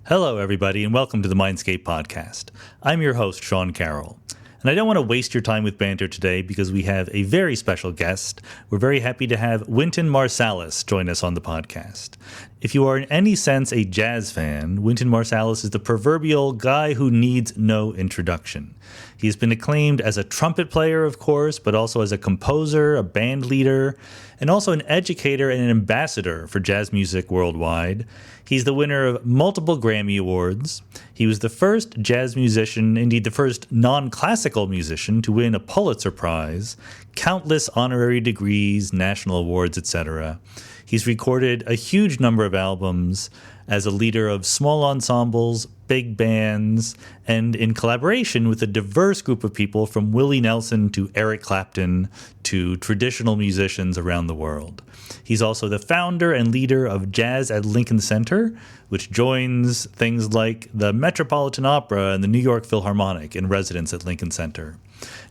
Hello, everybody, and welcome to the Mindscape Podcast. I'm your host, Sean Carroll. And I don't want to waste your time with banter today because we have a very special guest. We're very happy to have Wynton Marsalis join us on the podcast. If you are in any sense a jazz fan, Wynton Marsalis is the proverbial guy who needs no introduction. He's been acclaimed as a trumpet player, of course, but also as a composer, a band leader, and also an educator and an ambassador for jazz music worldwide. He's the winner of multiple Grammy Awards. He was the first jazz musician, indeed the first non-classical musician, to win a Pulitzer Prize, countless honorary degrees, national awards, etc. He's recorded a huge number of albums as a leader of small ensembles, big bands, and in collaboration with a diverse group of people from Willie Nelson to Eric Clapton to traditional musicians around the world. He's also the founder and leader of Jazz at Lincoln Center, which joins things like the Metropolitan Opera and the New York Philharmonic in residence at Lincoln Center.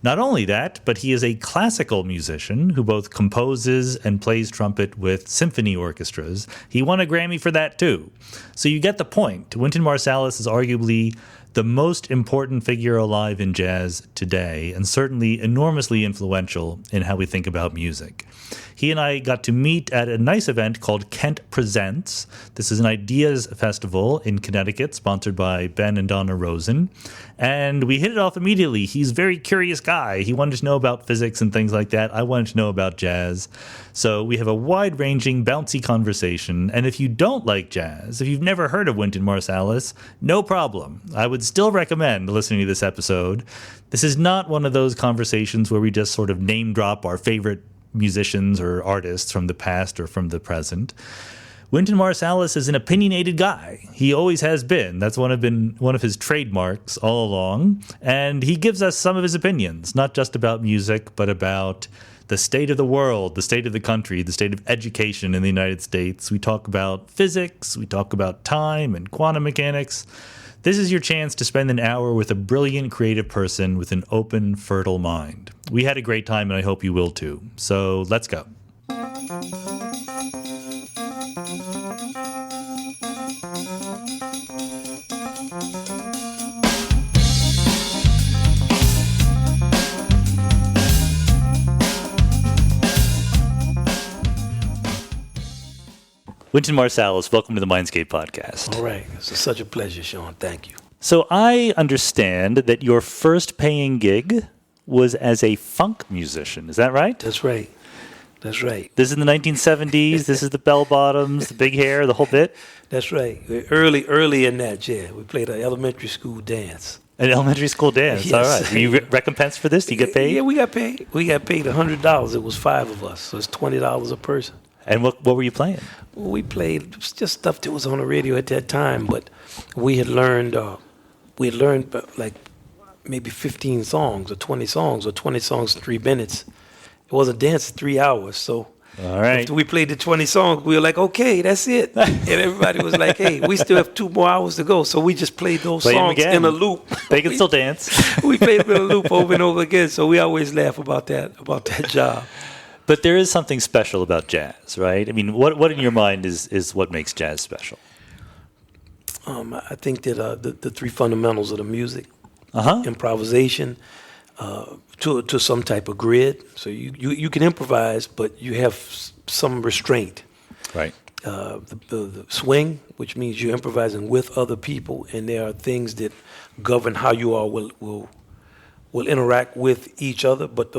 Not only that, but he is a classical musician who both composes and plays trumpet with symphony orchestras. He won a Grammy for that too. So you get the point. Wynton Marsalis is arguably the most important figure alive in jazz today, and certainly enormously influential in how we think about music. He and I got to meet at a nice event called Kent Presents. This is an ideas festival in Connecticut, sponsored by Ben and Donna Rosen. And we hit it off immediately. He's a very curious guy. He wanted to know about physics and things like that. I wanted to know about jazz. So we have a wide-ranging, bouncy conversation. And if you don't like jazz, if you've never heard of Wynton Marsalis, no problem. I would still recommend listening to this episode. This is not one of those conversations where we just sort of name drop our favorite musicians or artists from the past or from the present. Wynton Marsalis is an opinionated guy. He always has been. That's one of his trademarks all along. And he gives us some of his opinions, not just about music, but about the state of the world, the state of the country, the state of education in the United States. We talk about physics, we talk about time and quantum mechanics. This is your chance to spend an hour with a brilliant, creative person with an open, fertile mind. We had a great time, and I hope you will too. So let's go. Wynton Marsalis, welcome to the Mindscape Podcast. All right. It's such a pleasure, Sean. Thank you. So I understand that your first paying gig was as a funk musician. Is that right? That's right. That's right. This is in the 1970s. This is the bell bottoms, the big hair, the whole bit? That's right. Early in that, yeah. We played an elementary school dance. An elementary school dance. Yes. All right. Were you recompensed for this? Did you get paid? Yeah, we got paid. We got paid $100. It was 5 of us, so it's $20 a person. And what were you playing? We played just stuff that was on the radio at that time, but we had learned like maybe 15 songs or 20 songs in 3 minutes. It was a dance 3 hours, so all right. After we played the 20 songs, we were like, okay, that's it. And everybody was like, hey, we still have 2 more hours to go. So we just played those songs in a loop. They can still dance. We played them in a loop over and over again, so we always laugh about that job. But there is something special about jazz, right? I mean, what in your mind is what makes jazz special? I think that the 3 fundamentals of the music, improvisation, to some type of grid. So you can improvise, but you have some restraint. Right. The swing, which means you're improvising with other people, and there are things that govern how you all will interact with each other. But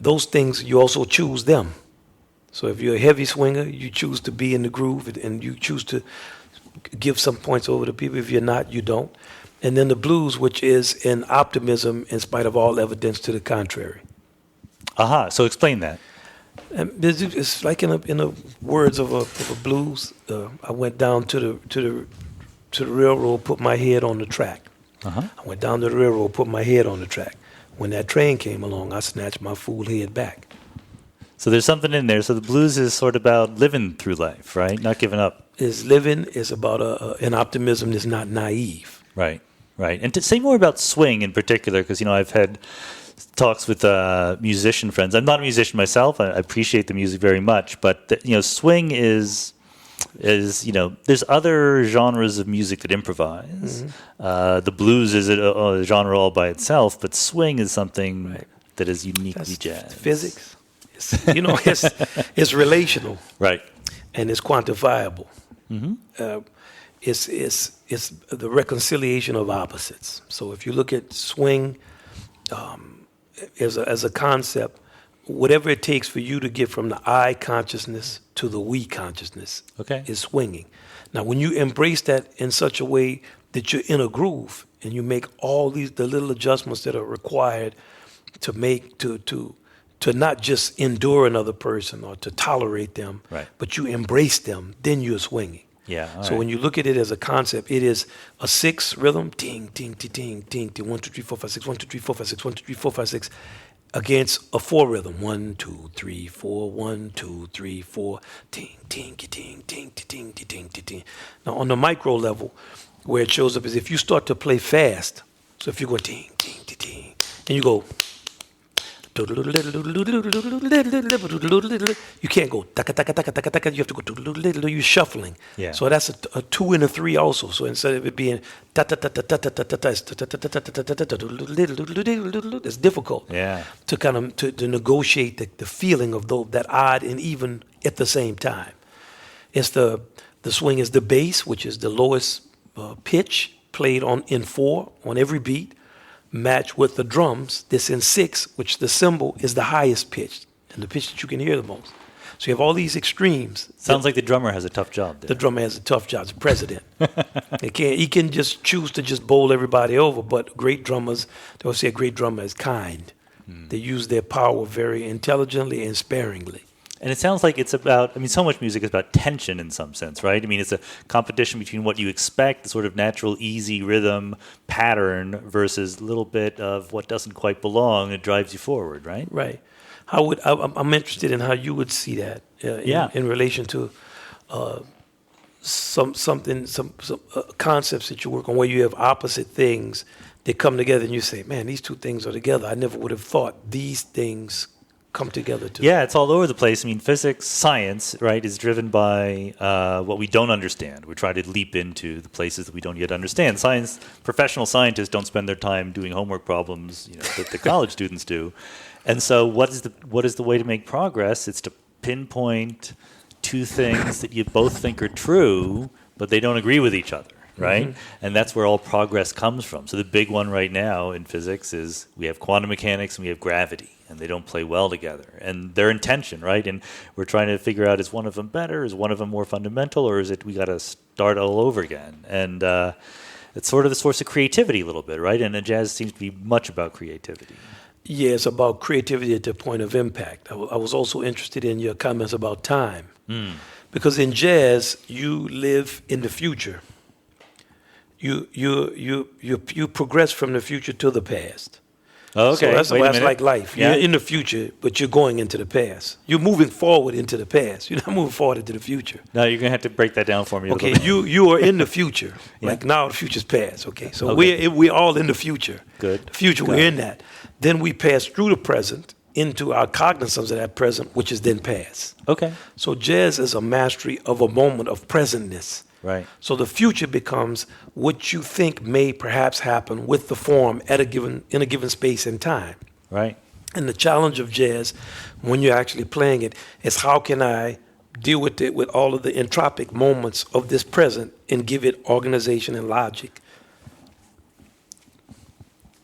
those things, you also choose them. So if you're a heavy swinger, you choose to be in the groove and you choose to give some points over to people. If you're not, you don't. And then the blues, which is an optimism in spite of all evidence to the contrary. So explain that. And it's like in the words of a blues. I went down to the railroad, put my head on the track. I went down to the railroad, put my head on the track. When that train came along, I snatched my fool head back. So there's something in there. So the blues is sort of about living through life, right? Not giving up. It's living. It's about an optimism that's not naive. Right. And to say more about swing in particular, because, I've had talks with musician friends. I'm not a musician myself. I appreciate the music very much. But, swing is is, there's other genres of music that improvise. The blues is a genre all by itself, but swing is something that is uniquely jazz. Physics. It's relational. Right. And it's quantifiable. It's the reconciliation of opposites. So if you look at swing as a concept, whatever it takes for you to get from the I consciousness to the we consciousness is swinging. Now, when you embrace that in such a way that you're in a groove and you make all the little adjustments that are required to make to not just endure another person or to tolerate them, but you embrace them, then you're swinging. Yeah. So when you look at it as a concept, it is a 6 rhythm, ting, ting, ting, ting, ting, ting, 1, 2, 3, 4, 5, 6, 1, 2, 3, 4, 5, 6, 1, 2, 3, 4, 5, 6, against a 4 rhythm, 1, 2, 3, 4, 1, 2, 3, 4, ting, ting, ting, ting, ting, ting, ting, ting. Now on the micro level, where it shows up is if you start to play fast. So if you go ting, ting, ting, ting, and you go. You can't go taka taka taka taka taka. You have to go. You're shuffling. Yeah. So that's a 2 and a 3 also. So instead of it being ta ta ta ta ta ta ta ta, it's difficult. Yeah. To kind of to negotiate the feeling of that odd and even at the same time. It's the swing is the bass, which is the lowest pitch played in 4 on every beat. Match with the drums that's in 6, which the cymbal is the highest pitch and the pitch that you can hear the most. So you have all these extremes. Sounds like the drummer has a tough job there. The drummer has a tough job. It's the president. He can just choose to just bowl everybody over, but great drummers, they always say a great drummer is kind. They use their power very intelligently and sparingly. And it sounds like it's about, so much music is about tension in some sense, right? It's a competition between what you expect, the sort of natural, easy rhythm pattern versus a little bit of what doesn't quite belong. It drives you forward, right? Right. I'm interested in how you would see that in relation to some concepts that you work on where you have opposite things that come together and you say, man, these two things are together. I never would have thought these things come together too. Yeah, it's all over the place. Physics, science, right, is driven by what we don't understand. We try to leap into the places that we don't yet understand. Professional scientists don't spend their time doing homework problems, that the college students do. And so what is the way to make progress? It's to pinpoint two things that you both think are true, but they don't agree with each other. Right? And that's where all progress comes from. So the big one right now in physics is we have quantum mechanics and we have gravity, and they don't play well together. And they're in tension, right? And we're trying to figure out, is one of them better? Is one of them more fundamental? Or is it we got to start all over again? And it's sort of the source of creativity a little bit, right? And jazz seems to be much about creativity. Yeah, it's about creativity at the point of impact. I was also interested in your comments about time. Because in jazz, you live in the future. You progress from the future to the past. Okay, so that's like life. Yeah. You're in the future, but you're going into the past. You're moving forward into the past. You're not moving forward into the future. Now you're gonna have to break that down for me. Okay, you are in the future. Like now, the future's past. Okay, so we're all in the future. Good. The future, we're in that. Then we pass through the present into our cognizance of that present, which is then past. Okay. So jazz is a mastery of a moment of presentness. Right. So the future becomes what you think may perhaps happen with the form in a given space and time. Right. And the challenge of jazz, when you're actually playing it, is how can I deal with it with all of the entropic moments of this present and give it organization and logic.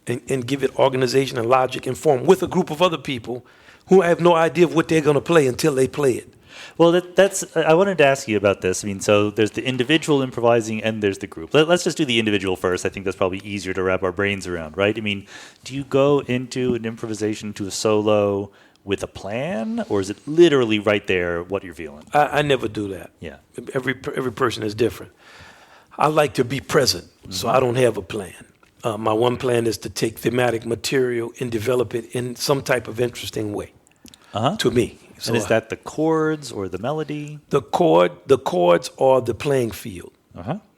And give it organization and logic and form with a group of other people who have no idea of what they're going to play until they play it. Well, I wanted to ask you about this. So there's the individual improvising and there's the group. Let's just do the individual first. I think that's probably easier to wrap our brains around, right? Do you go into an improvisation, to a solo with a plan, or is it literally right there what you're feeling? I never do that. Yeah. Every person is different. I like to be present, so I don't have a plan. My one plan is to take thematic material and develop it in some type of interesting way to me. So and is that the chords or the melody? The chords are the playing field.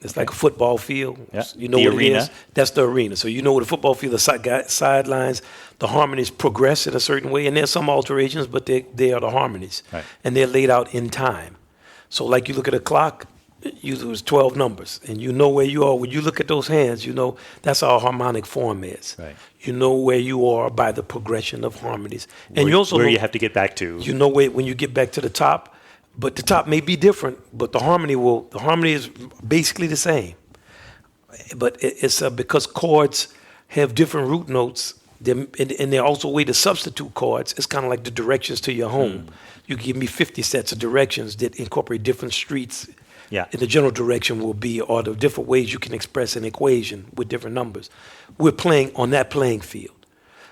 It's like a football field. Yeah. You know the what arena. it is? That's the arena. So you know what a football field, the sidelines, the harmonies progress in a certain way, and there's some alterations, but they are the harmonies. Right. And they're laid out in time. So like you look at a clock, usually it's 12 numbers, and you know where you are. When you look at those hands, you know that's how a harmonic form is. Right. You know where you are by the progression of harmonies. And you also where know, you have to get back to. You know when you get back to the top, but the top may be different, but the harmony is basically the same. But it's because chords have different root notes, and they're also a way to substitute chords. It's kind of like the directions to your home. You give me 50 sets of directions that incorporate different streets. Yeah. And the general direction will be, or the different ways you can express an equation with different numbers. We're playing on that playing field.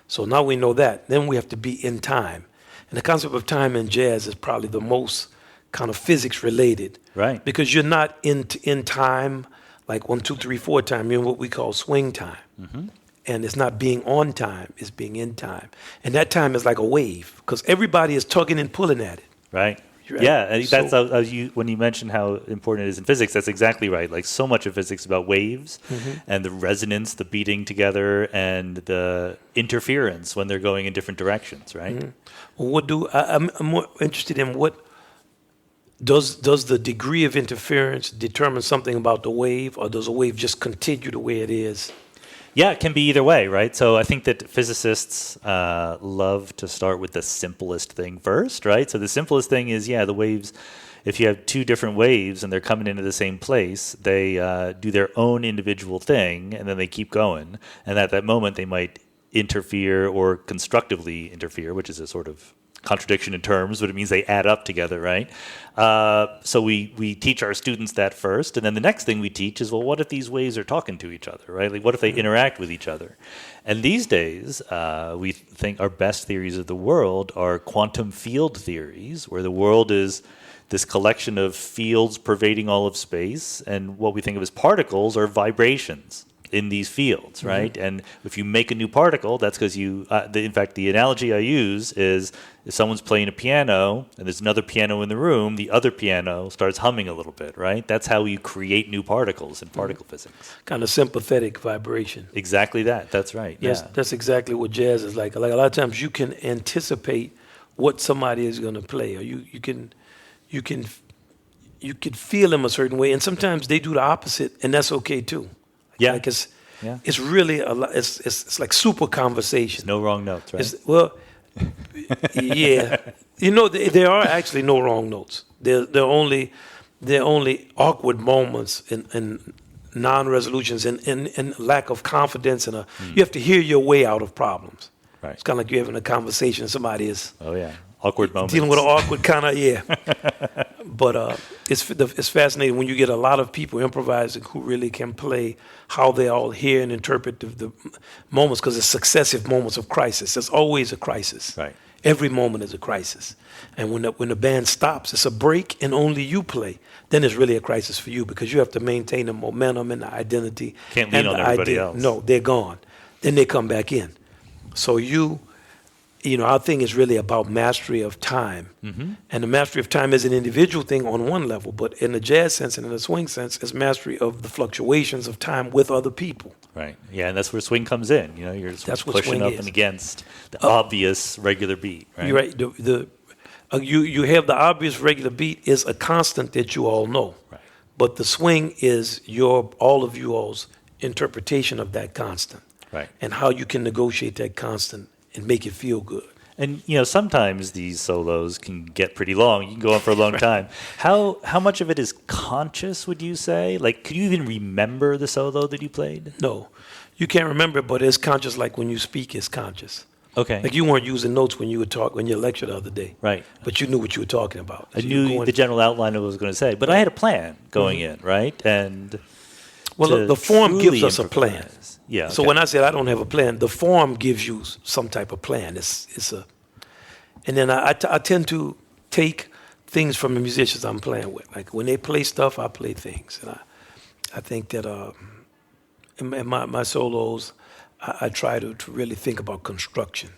So now we know that. Then we have to be in time. And the concept of time in jazz is probably the most kind of physics related. Right. Because you're not in time, like 1, 2, 3, 4 time. You're in what we call swing time. Mm-hmm. And it's not being on time, it's being in time. And that time is like a wave, because everybody is tugging and pulling at it. Right. Right? Yeah, and that's when you mentioned how important it is in physics, that's exactly right. Like so much of physics is about waves and the resonance, the beating together, and the interference when they're going in different directions, right? Well, I'm more interested in what does the degree of interference determine something about the wave, or does a wave just continue the way it is? Yeah, it can be either way, right? So I think that physicists love to start with the simplest thing first, right? So the simplest thing is, the waves, if you have two different waves and they're coming into the same place, they do their own individual thing, and then they keep going. And at that moment, they might interfere or constructively interfere, which is a sort of contradiction in terms, but it means they add up together, right? So we teach our students that first, and then the next thing we teach is, well, what if these waves are talking to each other, right? Like, what if they interact with each other? And these days, we think our best theories of the world are quantum field theories, where the world is this collection of fields pervading all of space, and what we think of as particles are vibrations in these fields, right? And if you make a new particle, that's because in fact, the analogy I use is if someone's playing a piano and there's another piano in the room, the other piano starts humming a little bit, right? That's how you create new particles in particle physics. Kind of sympathetic vibration. Exactly that. That's right. That's exactly what jazz is like. Like a lot of times you can anticipate what somebody is going to play, or you can feel them a certain way, and sometimes they do the opposite, and that's okay too. Yeah. Like it's really a lot. It's like super conversation. No wrong notes, right? Yeah. There are actually no wrong notes. They're only awkward moments and non-resolutions and lack of confidence, and you have to hear your way out of problems. Right. It's kind of like you're having a conversation and somebody is awkward moments. Dealing with an awkward kind of, But it's fascinating when you get a lot of people improvising who really can play how they all hear and interpret the moments, because it's successive moments of crisis. There's always a crisis. Right. Every moment is a crisis. And when the band stops, it's a break and only you play. Then it's really a crisis for you, because you have to maintain the momentum and the identity. Can't lean on everybody else. No, they're gone. Then they come back in. So our thing is really about mastery of time. And the mastery of time is an individual thing on one level, but in the jazz sense and in the swing sense, it's mastery of the fluctuations of time with other people. Right. Yeah, and that's where swing comes in. You're That's what pushing swing up is. and against the obvious regular beat. Right? You're right. You have the obvious regular beat is a constant that you all know. Right. But the swing is all of you all's interpretation of that constant. Right. And how you can negotiate that constant and make it feel good. And sometimes these solos can get pretty long. You can go on for a long time. How much of it is conscious, would you say? Like, could you even remember the solo that you played? No, you can't remember it, but it's conscious. Like when you speak, it's conscious. Okay. Like you weren't using notes when you lectured the other day. Right. But you knew what you were talking about. I knew the general outline of what I was going to say, but I had a plan going in, right? And the form gives us a plan. Yeah. So when I said I don't have a plan, the form gives you some type of plan. And then I tend to take things from the musicians I'm playing with. Like when they play stuff, I play things. And I think that in my solos, I try to really think about construction.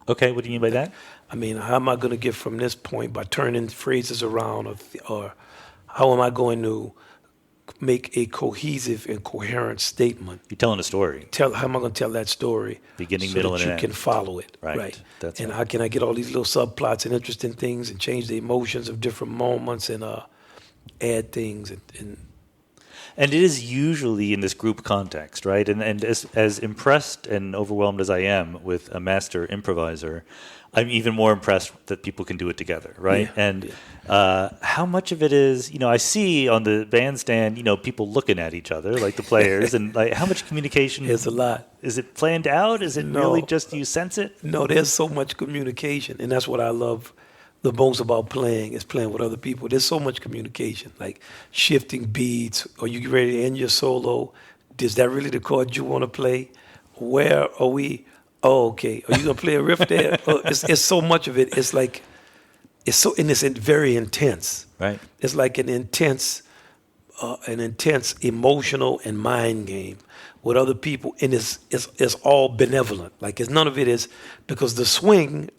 Okay, what do you mean by that? I mean, how am I going to get from this point by turning phrases around, or how am I going to make a cohesive and coherent statement. You're telling a story. How am I going to tell that story? Beginning, so middle, that and you end. can follow it. Right. That's and right. how can I get all these little subplots and interesting things and change the emotions of different moments and add things And it is usually in this group context, right? And as impressed and overwhelmed as I am with a master improviser, I'm even more impressed that people can do it together, right? Yeah. And how much of it is, I see on the bandstand, people looking at each other, like the players, and like how much communication? There's a lot. Is it planned out? Is it really just you sense it? No, there's so much communication, and that's what I love the most about playing is playing with other people. There's so much communication, like shifting beats. Are you ready to end your solo? Is that really the chord you want to play? Where are we? Oh, okay. Are you gonna play a riff there? It's so much of it. It's like it's very intense. Right. It's like an intense emotional and mind game with other people, and it's all benevolent. Like none of it is because the swing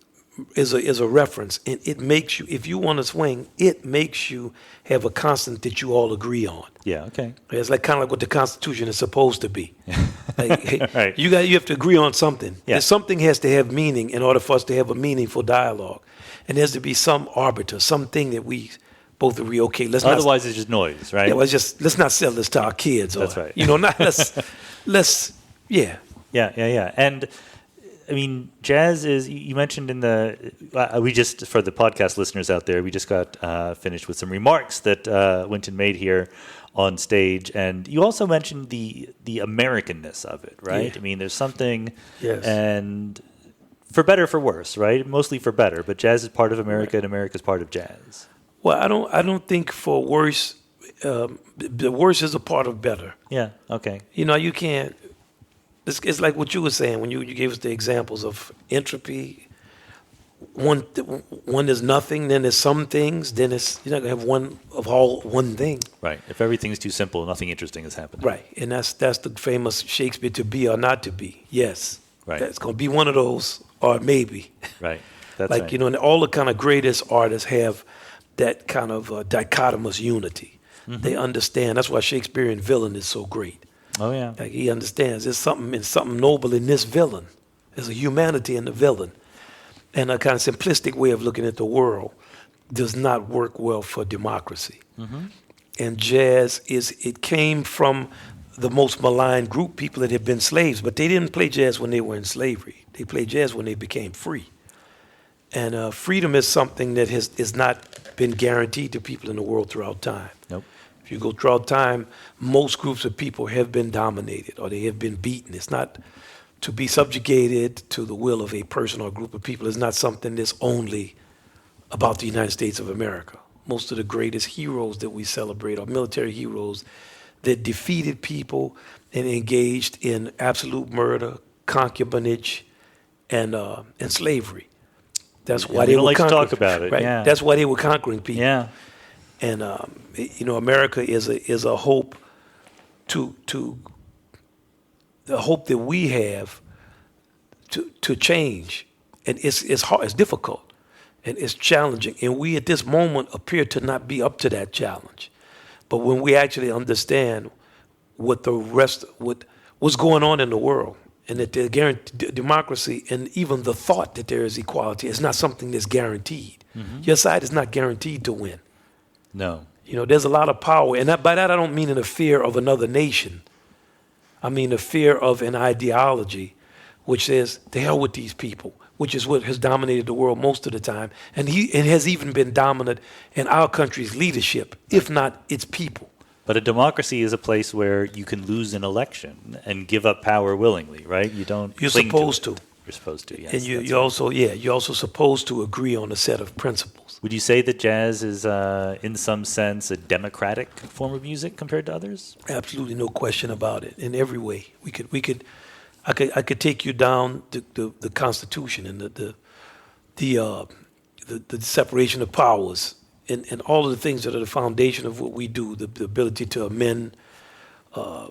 is a reference, and it makes you, if you want to swing, it makes you have a constant that you all agree on. Yeah. Okay. It's like kind of like what the Constitution is supposed to be. Like, hey, Right. you have to agree on something. Yeah. Something has to have meaning in order for us to have a meaningful dialogue, and there's to be some arbiter, something that we both agree. Okay, Otherwise, it's just noise, right? Yeah, well, let's not sell this to our kids. That's right. Let's yeah. Yeah. And I mean, jazz is, you mentioned in we just, for the podcast listeners out there, we just got finished with some remarks that Wynton made here on stage. And you also mentioned the Americanness of it, right? Yeah. I mean, there's something, Yes. and for better, for worse, right? Mostly for better, but jazz is part of America and America is part of jazz. Well, I don't think for worse, the worse is a part of better. Yeah, okay. You can't. It's like what you were saying when you gave us the examples of entropy. One is nothing, then there's some things, then you're not gonna have one thing. Right. If everything's too simple, nothing interesting has happened. Right, and that's the famous Shakespeare, to be or not to be. Yes, Right. That's gonna be one of those, or maybe. Right. That's Like right. and all the kind of greatest artists have that kind of dichotomous unity. Mm-hmm. They understand. That's why Shakespearean villain is so great. Oh, yeah. Like he understands there's something noble in this villain. There's a humanity in the villain. And a kind of simplistic way of looking at the world does not work well for democracy. Mm-hmm. And jazz it came from the most maligned group, people that have been slaves, but they didn't play jazz when they were in slavery. They played jazz when they became free. And freedom is something that is not been guaranteed to people in the world throughout time. Nope. If you go throughout time, most groups of people have been dominated or they have been beaten. It's not to be subjugated to the will of a person or group of people. It's not something that's only about the United States of America. Most of the greatest heroes that we celebrate are military heroes that defeated people and engaged in absolute murder, concubinage, and slavery. That's why we they don't were like to conquering, talk about it, right? yeah. That's why they were conquering people. Yeah. And America is a hope to the hope that we have to change, and it's hard, it's difficult, and it's challenging. And we at this moment appear to not be up to that challenge. But when we actually understand what's going on in the world, and that democracy and even the thought that there is equality is not something that's guaranteed. Mm-hmm. Your side is not guaranteed to win. No. There's a lot of power, and by that I don't mean in the fear of another nation. I mean the fear of an ideology which says, the hell with these people, which is what has dominated the world most of the time, and has even been dominant in our country's leadership, if not its people. But a democracy is a place where you can lose an election and give up power willingly, right? You don't. You're cling supposed to. to. You're supposed to. Yes. And you're also supposed to agree on a set of principles. Would you say that jazz is, in some sense, a democratic form of music compared to others? Absolutely, no question about it. In every way, I could take you down the Constitution and the separation of powers. And all of the things that are the foundation of what we do, the ability to amend, to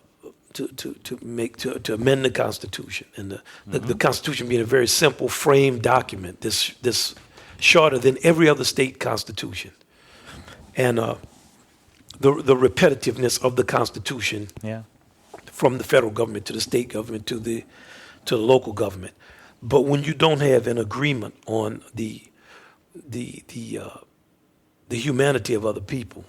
amend the Constitution, and the Constitution being a very simple frame document, this shorter than every other state constitution, and the repetitiveness of the Constitution from the federal government to the state government to the local government. But when you don't have an agreement on the humanity of other people,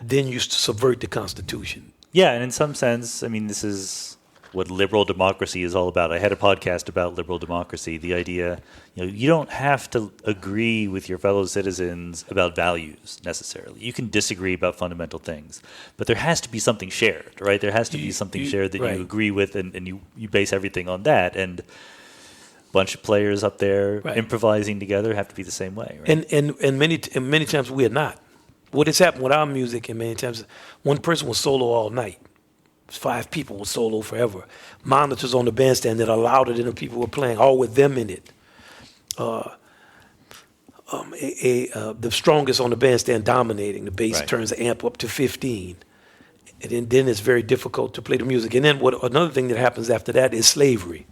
then you subvert the Constitution. Yeah, and in some sense, I mean, this is what liberal democracy is all about. I had a podcast about liberal democracy, the idea, you don't have to agree with your fellow citizens about values necessarily. You can disagree about fundamental things, but there has to be something shared, right? There has to be something shared that you agree with, and you base everything on that. And a bunch of players up there improvising together have to be the same way, right? And many times we are not. What has happened with our music, and many times one person will solo all night. 5 people will solo forever. Monitors on the bandstand that are louder than the people who are playing, all with them in it. The strongest on the bandstand dominating. The bass turns the amp up to 15. And then it's very difficult to play the music. And then another thing that happens after that is slavery.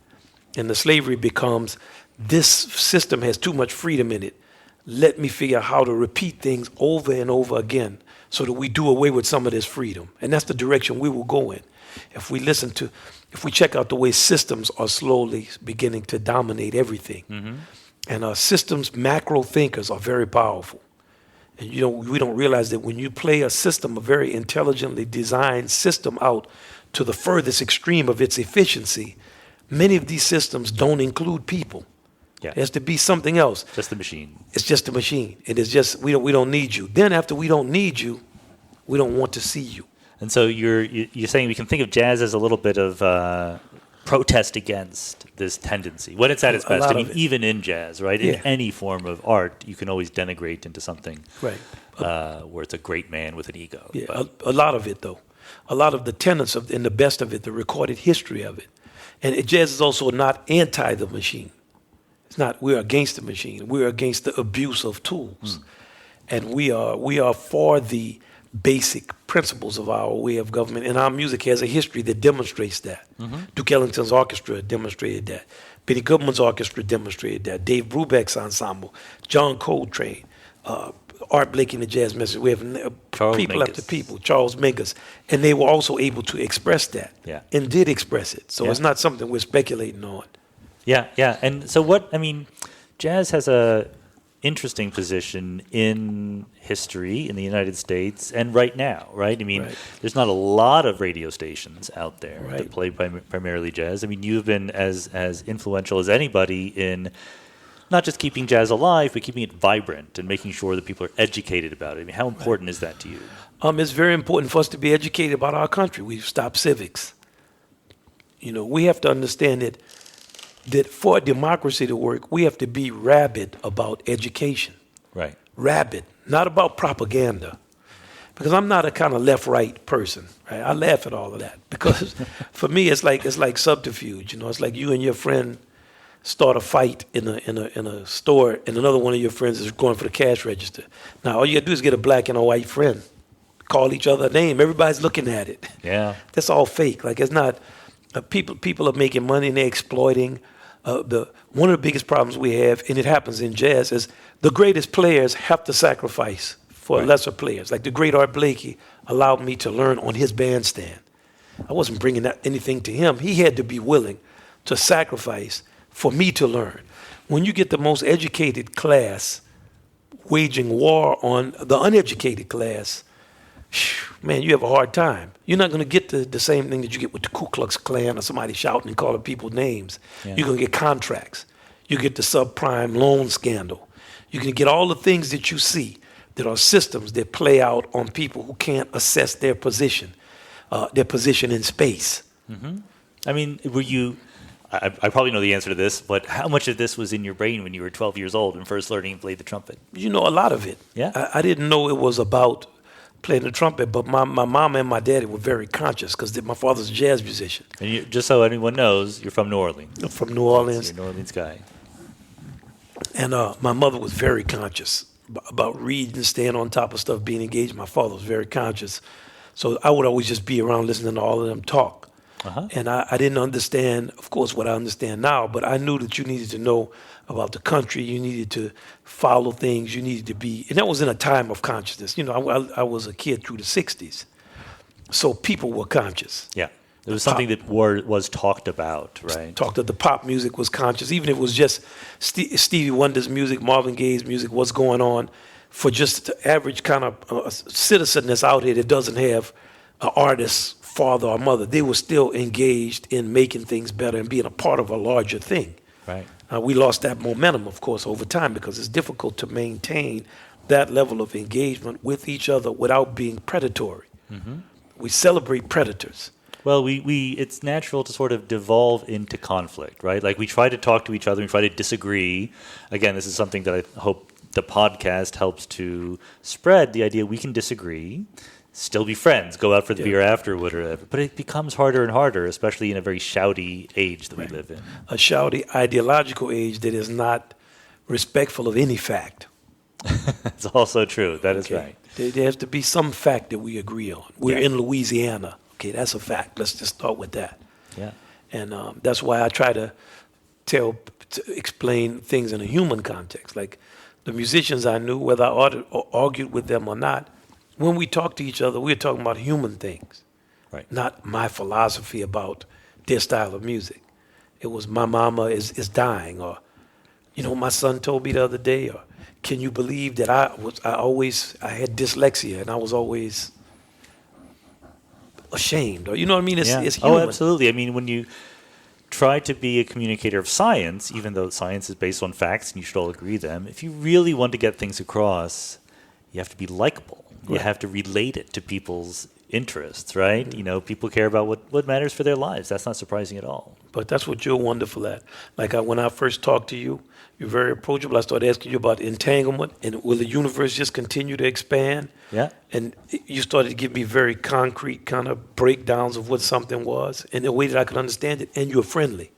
And the slavery becomes, this system has too much freedom in it. Let me figure out how to repeat things over and over again so that we do away with some of this freedom. And that's the direction we will go in. If we check out the way systems are slowly beginning to dominate everything. Mm-hmm. And systems macro thinkers are very powerful. And we don't realize that when you play a system, a very intelligently designed system out to the furthest extreme of its efficiency, many of these systems don't include people. Yeah. It has to be something else. Just the machine. It's just a machine. It is just, we don't need you. Then after we don't need you, we don't want to see you. And so you're saying we can think of jazz as a little bit of protest against this tendency when it's at its best. I mean, even in jazz, right? In any form of art, you can always denigrate into something where it's a great man with an ego. Yeah, a lot of it, though. A lot of the tenets and the best of it, the recorded history of it. And jazz is also not anti the machine. It's not, we're against the machine. We're against the abuse of tools. And we are for the basic principles of our way of government. And our music has a history that demonstrates that. Mm-hmm. Duke Ellington's orchestra demonstrated that. Benny Goodman's orchestra demonstrated that. Dave Brubeck's ensemble, John Coltrane, Art Blakey and the Jazz Message. We have people after people, Charles Mingus. And they were also able to express that and did express it. So it's not something we're speculating on. Yeah. And so jazz has a interesting position in history in the United States and right now, right? I mean, there's not a lot of radio stations out there that play primarily jazz. I mean, you've been as influential as anybody in not just keeping jazz alive, but keeping it vibrant and making sure that people are educated about it. I mean, how important is that to you? It's very important for us to be educated about our country. We've stopped civics. We have to understand that for a democracy to work, we have to be rabid about education. Right. Rabid, not about propaganda. Because I'm not a kind of left-right person. Right? I laugh at all of that. Because for me, it's like subterfuge. It's like you and your friend start a fight in a store, and another one of your friends is going for the cash register. Now, all you got to do is get a black and a white friend. Call each other a name. Everybody's looking at it. Yeah. That's all fake. Like, it's not... People are making money and they're exploiting. One of the biggest problems we have, and it happens in jazz, is the greatest players have to sacrifice for lesser players. Like the great Art Blakey allowed me to learn on his bandstand. I wasn't bringing anything to him. He had to be willing to sacrifice for me to learn. When you get the most educated class waging war on the uneducated class, man, you have a hard time. You're not going to get the same thing that you get with the Ku Klux Klan or somebody shouting and calling people names. Yeah. You're going to get contracts. You get the subprime loan scandal. You're going to get all the things that you see that are systems that play out on people who can't assess their position in space. Mm-hmm. I mean, were you... I probably know the answer to this, but how much of this was in your brain when you were 12 years old and first learning to play the trumpet? A lot of it. Yeah. I didn't know it was about playing the trumpet, but my mom and my daddy were very conscious because my father's a jazz musician. And just so anyone knows, you're from New Orleans. I'm from New Orleans. So you're a New Orleans guy. And my mother was very conscious about reading, staying on top of stuff, being engaged. My father was very conscious. So I would always just be around listening to all of them talk. Uh-huh. And I didn't understand, of course, what I understand now, but I knew that you needed to know about the country. You needed to follow things. You needed to be, and that was in a time of consciousness. You know, I was a kid through the 60s. So people were conscious. Yeah. It was something that was talked about, right? The pop music was conscious. Even if it was just Stevie Wonder's music, Marvin Gaye's music, what's going on for just the average kind of citizen that's out here that doesn't have an artist's father or mother. They were still engaged in making things better and being a part of a larger thing. Right. We lost that momentum, of course, over time because it's difficult to maintain that level of engagement with each other without being predatory. Mm-hmm. We celebrate predators. Well, it's natural to sort of devolve into conflict, right? Like we try to talk to each other, we try to disagree. Again, this is something that I hope the podcast helps to spread, the idea we can disagree, still be friends, go out for the beer after, whatever. But it becomes harder and harder, especially in a very shouty age that we live in. A shouty, ideological age that is not respectful of any fact. That's also true. That is right. There has to be some fact that we agree on. We're in Louisiana. Okay, that's a fact. Let's just start with that. Yeah. And that's why I try to explain things in a human context. Like the musicians I knew, whether I argued with them or not, when we talked to each other, we were talking about human things, right? Not my philosophy about their style of music. It was my mama is dying, or, you know, my son told me the other day, or can you believe that I had dyslexia and I was always ashamed, or you know what I mean? It's human. Oh, absolutely. I mean, when you try to be a communicator of science, even though science is based on facts and you should all agree them, if you really want to get things across, you have to be likable. You have to relate it to people's interests, right? Mm-hmm. You know, people care about what matters for their lives. That's not surprising at all. But that's what you're wonderful at. Like when I first talked to you, you're very approachable. I started asking you about entanglement and will the universe just continue to expand? Yeah. And you started to give me very concrete kind of breakdowns of what something was in a way that I could understand it, and you're friendly.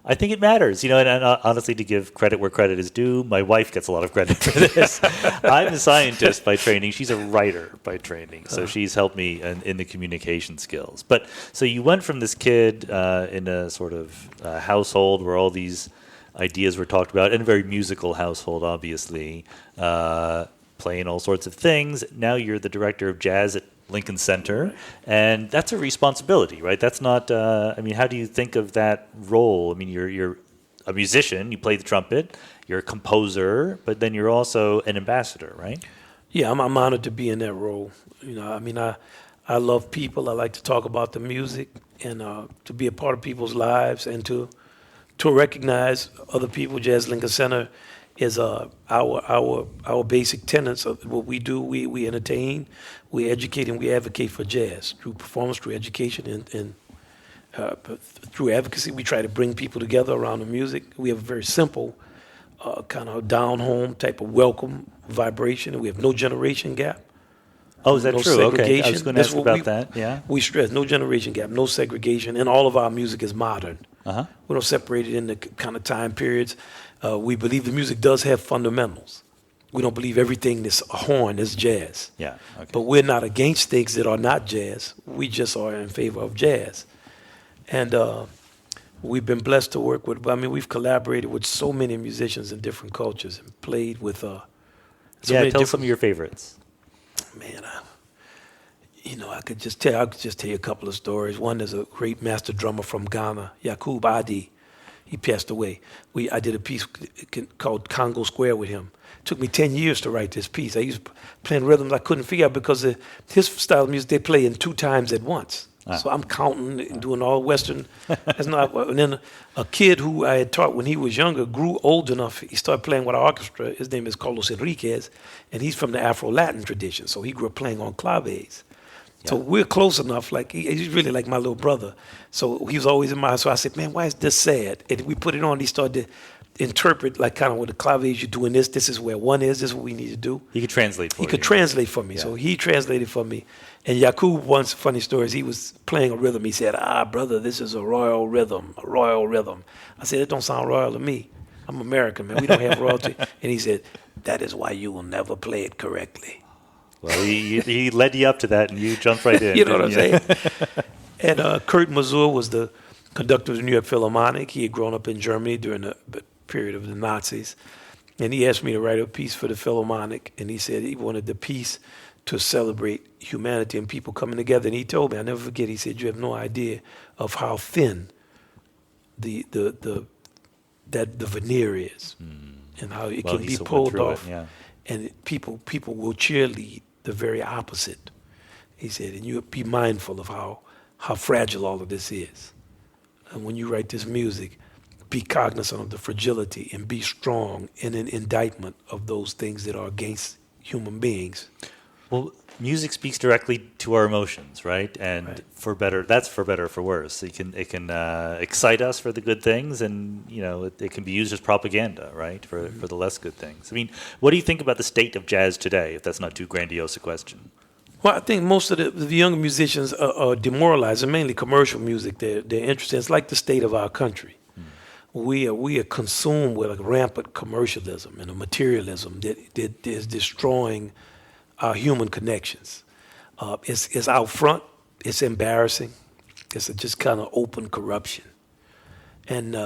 I think it matters, you know, and honestly, to give credit where credit is due, my wife gets a lot of credit for this. I'm a scientist by training. She's a writer by training, so she's helped me in the communication skills. But so you went from this kid in a sort of household where all these ideas were talked about, in a very musical household, obviously, playing all sorts of things. Now you're the director of jazz at Lincoln Center, and that's a responsibility, right? That's not, I mean, how do you think of that role? I mean, you're a musician, you play the trumpet, you're a composer, but then you're also an ambassador, right? Yeah, I'm honored to be in that role. You know, I mean, I love people. I like to talk about the music and to be a part of people's lives and to recognize other people. Jazz Lincoln Center is our basic tenets of what we do. We entertain, we educate, and we advocate for jazz through performance, through education, and through advocacy. We try to bring people together around the music. We have a very simple kind of down-home type of welcome vibration, and we have no generation gap. Oh, is that no true? Segregation. Okay, I was going to ask about that. Yeah, we stress no generation gap, no segregation, and all of our music is modern. Uh-huh. We don't separate it into kind of time periods. We believe the music does have fundamentals. We don't believe everything that's a horn is jazz. Yeah. Okay. But we're not against things that are not jazz. We just are in favor of jazz. And we've been blessed to work with, I mean, we've collaborated with so many musicians in different cultures and played with tell some of your favorites. Man, I could just tell you a couple of stories. One is a great master drummer from Ghana, Yakub Adi. He passed away. I did a piece called Congo Square with him. It took me 10 years to write this piece. I used to play rhythms I couldn't figure out because his style of music, they play in 2 times at once. Ah. So I'm counting and doing all Western. And then a kid who I had taught when he was younger grew old enough. He started playing with our orchestra. His name is Carlos Enriquez, and he's from the Afro-Latin tradition. So he grew up playing on claves. Yeah. So we're close enough. Like he's really like my little brother. So he was always in my house. So I said, man, why is this sad? And we put it on. He started to interpret like kind of with the claves, you're doing this. This is where one is. This is what we need to do. He could translate for you. He could translate for me. Yeah. So he translated for me. And Yakub, once, funny stories, he was playing a rhythm. He said, brother, this is a royal rhythm, a royal rhythm. I said, it don't sound royal to me. I'm American, man. We don't have royalty. And he said, that is why you will never play it correctly. Well, he led you up to that, and you jumped right in. You know what I'm saying? And Kurt Mazur was the conductor of the New York Philharmonic. He had grown up in Germany during the period of the Nazis. And he asked me to write a piece for the Philharmonic, and he said he wanted the piece to celebrate humanity and people coming together. And he told me, I'll never forget, he said, you have no idea of how thin the veneer is, and how it can be pulled off, and people will cheerlead the very opposite. He said, and you be mindful of how fragile all of this is. And when you write this music, be cognizant of the fragility and be strong in an indictment of those things that are against human beings. Well, music speaks directly to our emotions, right? And for better, that's for better or for worse. It can excite us for the good things, and it can be used as propaganda, right, for the less good things. I mean, what do you think about the state of jazz today? If that's not too grandiose a question. Well, I think most of the younger musicians are demoralized, and mainly commercial music. They're interested. It's like the state of our country. We are consumed with a rampant commercialism and a materialism that is destroying our human connections. It's out front. It's embarrassing. It's just kind of open corruption. And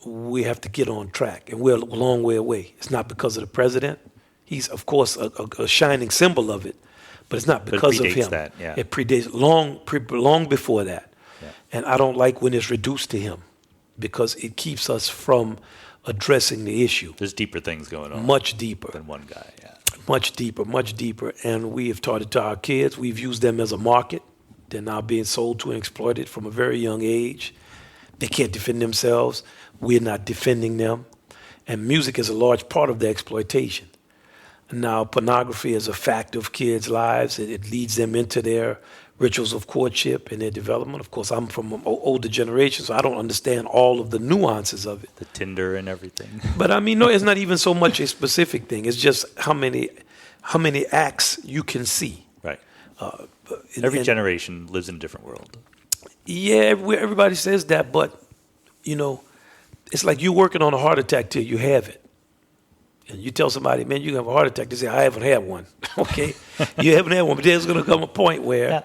we have to get on track, and we're a long way away. It's not because of the president. He's, of course, a shining symbol of it, but it's not because of him. That, yeah. It predates long before that. Yeah. And I don't like when it's reduced to him, because it keeps us from addressing the issue. There's deeper things going on. Much deeper. Than one guy, yeah. Much deeper. And we have taught it to our kids. We've used them as a market. They're now being sold to and exploited from a very young age. They can't defend themselves. We're not defending them. And music is a large part of the exploitation. Now, pornography is a fact of kids' lives. It leads them into their rituals of courtship and their development. Of course, I'm from an older generation, so I don't understand all of the nuances of it. The Tinder and everything. But I mean, no, it's not even so much a specific thing. It's just how many acts you can see. Right. Every generation lives in a different world. Yeah, everybody says that, but, it's like you're working on a heart attack till you have it. And you tell somebody, man, you have a heart attack. They say, I haven't had one. Okay? You haven't had one, but there's going to come a point where